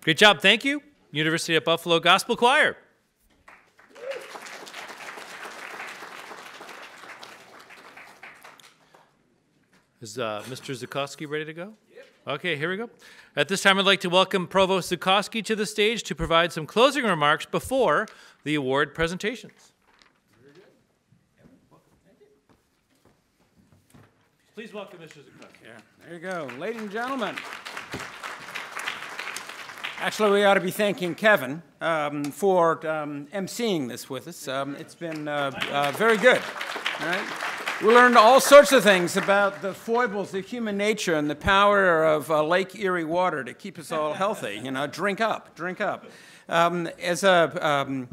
Speaker 3: Great job, thank you. University at Buffalo Gospel Choir. Is Mr. Zukowski ready to go? Yep. Okay, here we go. At this time, I'd like to welcome Provost Zukowski to the stage to provide some closing remarks before the award presentations.
Speaker 1: Very good. Please welcome Mr. Zukowski.
Speaker 19: Yeah, there you go. Ladies and gentlemen. Actually, we ought to be thanking Kevin for emceeing this with us. It's been very good. All right? We learned all sorts of things about the foibles of human nature and the power of Lake Erie water to keep us all healthy. You know, drink up, drink up. I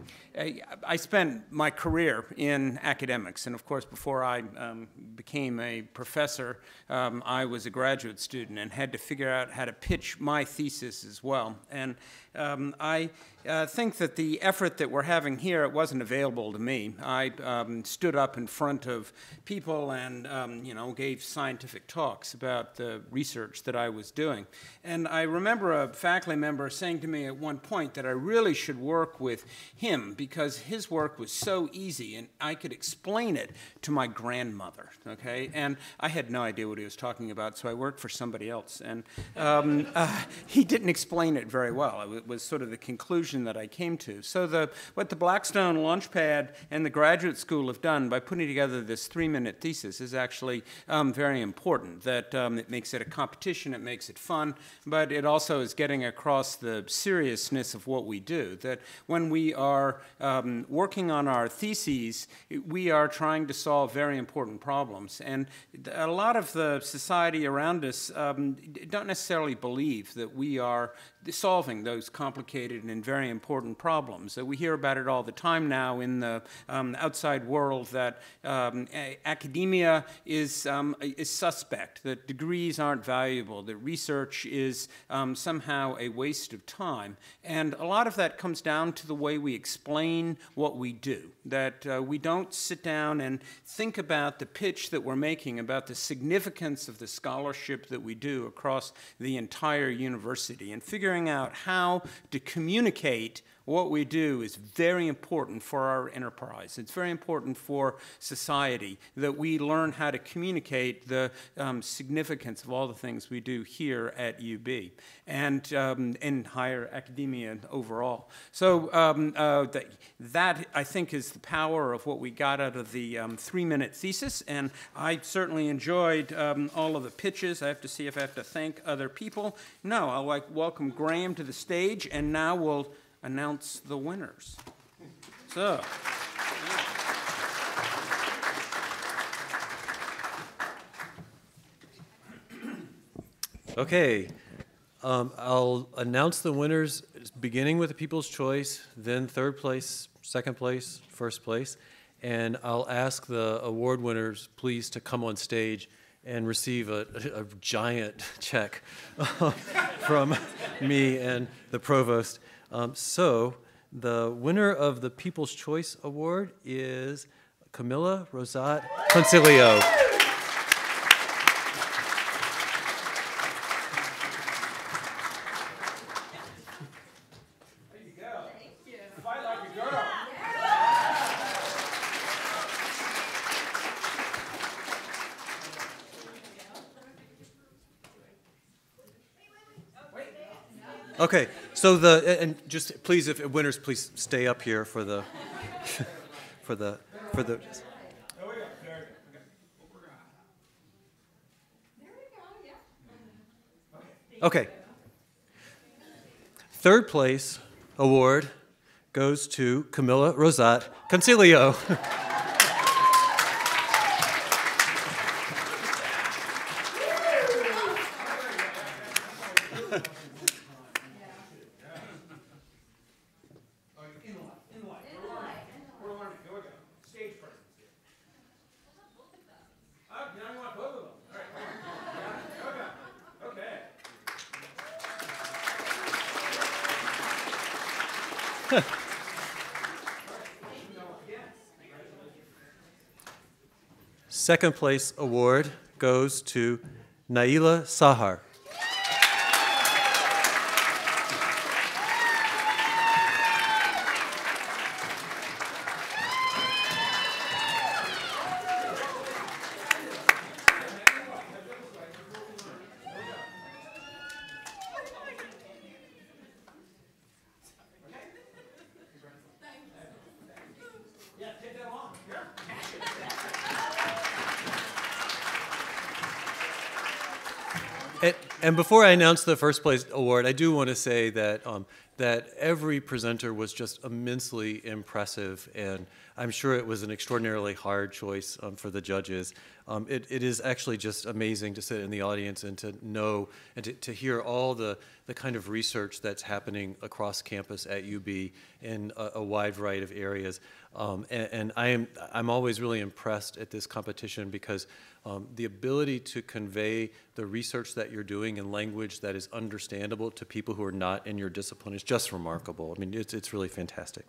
Speaker 19: spent my career in academics, and of course, before I became a professor, I was a graduate student and had to figure out how to pitch my thesis as well. And I think that the effort that we're having here, it wasn't available to me. I stood up in front of people and you know, gave scientific talks about the research that I was doing. And I remember a faculty member saying to me at one point that I really should work with him because his work was so easy and I could explain it to my grandmother, okay? And I had no idea what he was talking about, so I worked for somebody else. And he didn't explain it very well. It was sort of the conclusion that I came to. So what the Blackstone Launchpad and the graduate school have done by putting together this 3-minute thesis is actually very important. That it makes it a competition, it makes it fun, but it also is getting across the seriousness of what we do. That when we are working on our theses, we are trying to solve very important problems. And a lot of the society around us don't necessarily believe that we are solving those complicated and very important problems. We hear about it all the time now in the outside world that academia is suspect, that degrees aren't valuable, that research is somehow a waste of time. And a lot of that comes down to the way we explain what we do, that we don't sit down and think about the pitch that we're making, about the significance of the scholarship that we do across the entire university, and figuring out how to communicate what we do is very important for our enterprise. It's very important for society that we learn how to communicate the significance of all the things we do here at UB and in higher academia overall. So that, I think, is the power of what we got out of the 3-minute thesis, and I certainly enjoyed all of the pitches. I have to see if I have to thank other people. No, I'll welcome Graham to the stage, and now we'll announce the winners. So.
Speaker 1: Okay, I'll announce the winners beginning with the People's Choice, then third place, second place, first place, and I'll ask the award winners please to come on stage and receive a giant check from me and the provost. So the winner of the People's Choice Award is Camilla Rosat Concilio.
Speaker 19: There you go. Thank you. Fight like a girl.
Speaker 1: Okay, so and just please, if winners, please stay up here for the, for the. Okay. Third place award goes to Camilla Rosat Concilio. Second place award goes to Naila Sahar. And before I announce the first place award, I do want to say that that every presenter was just immensely impressive, and I'm sure it was an extraordinarily hard choice for the judges. It is actually just amazing to sit in the audience and to know and to hear all the kind of research that's happening across campus at UB in a wide variety of areas. And I'm always really impressed at this competition because the ability to convey the research that you're doing in language that is understandable to people who are not in your discipline is just remarkable. I mean, it's really fantastic.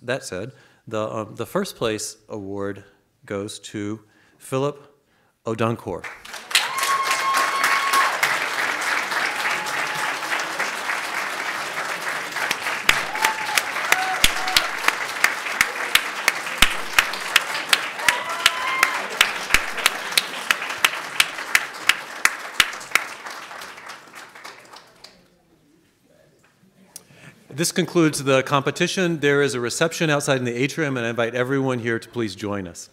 Speaker 1: That said, the first place award goes to Philip Odonkor. This concludes the competition. There is a reception outside in the atrium, and I invite everyone here to please join us.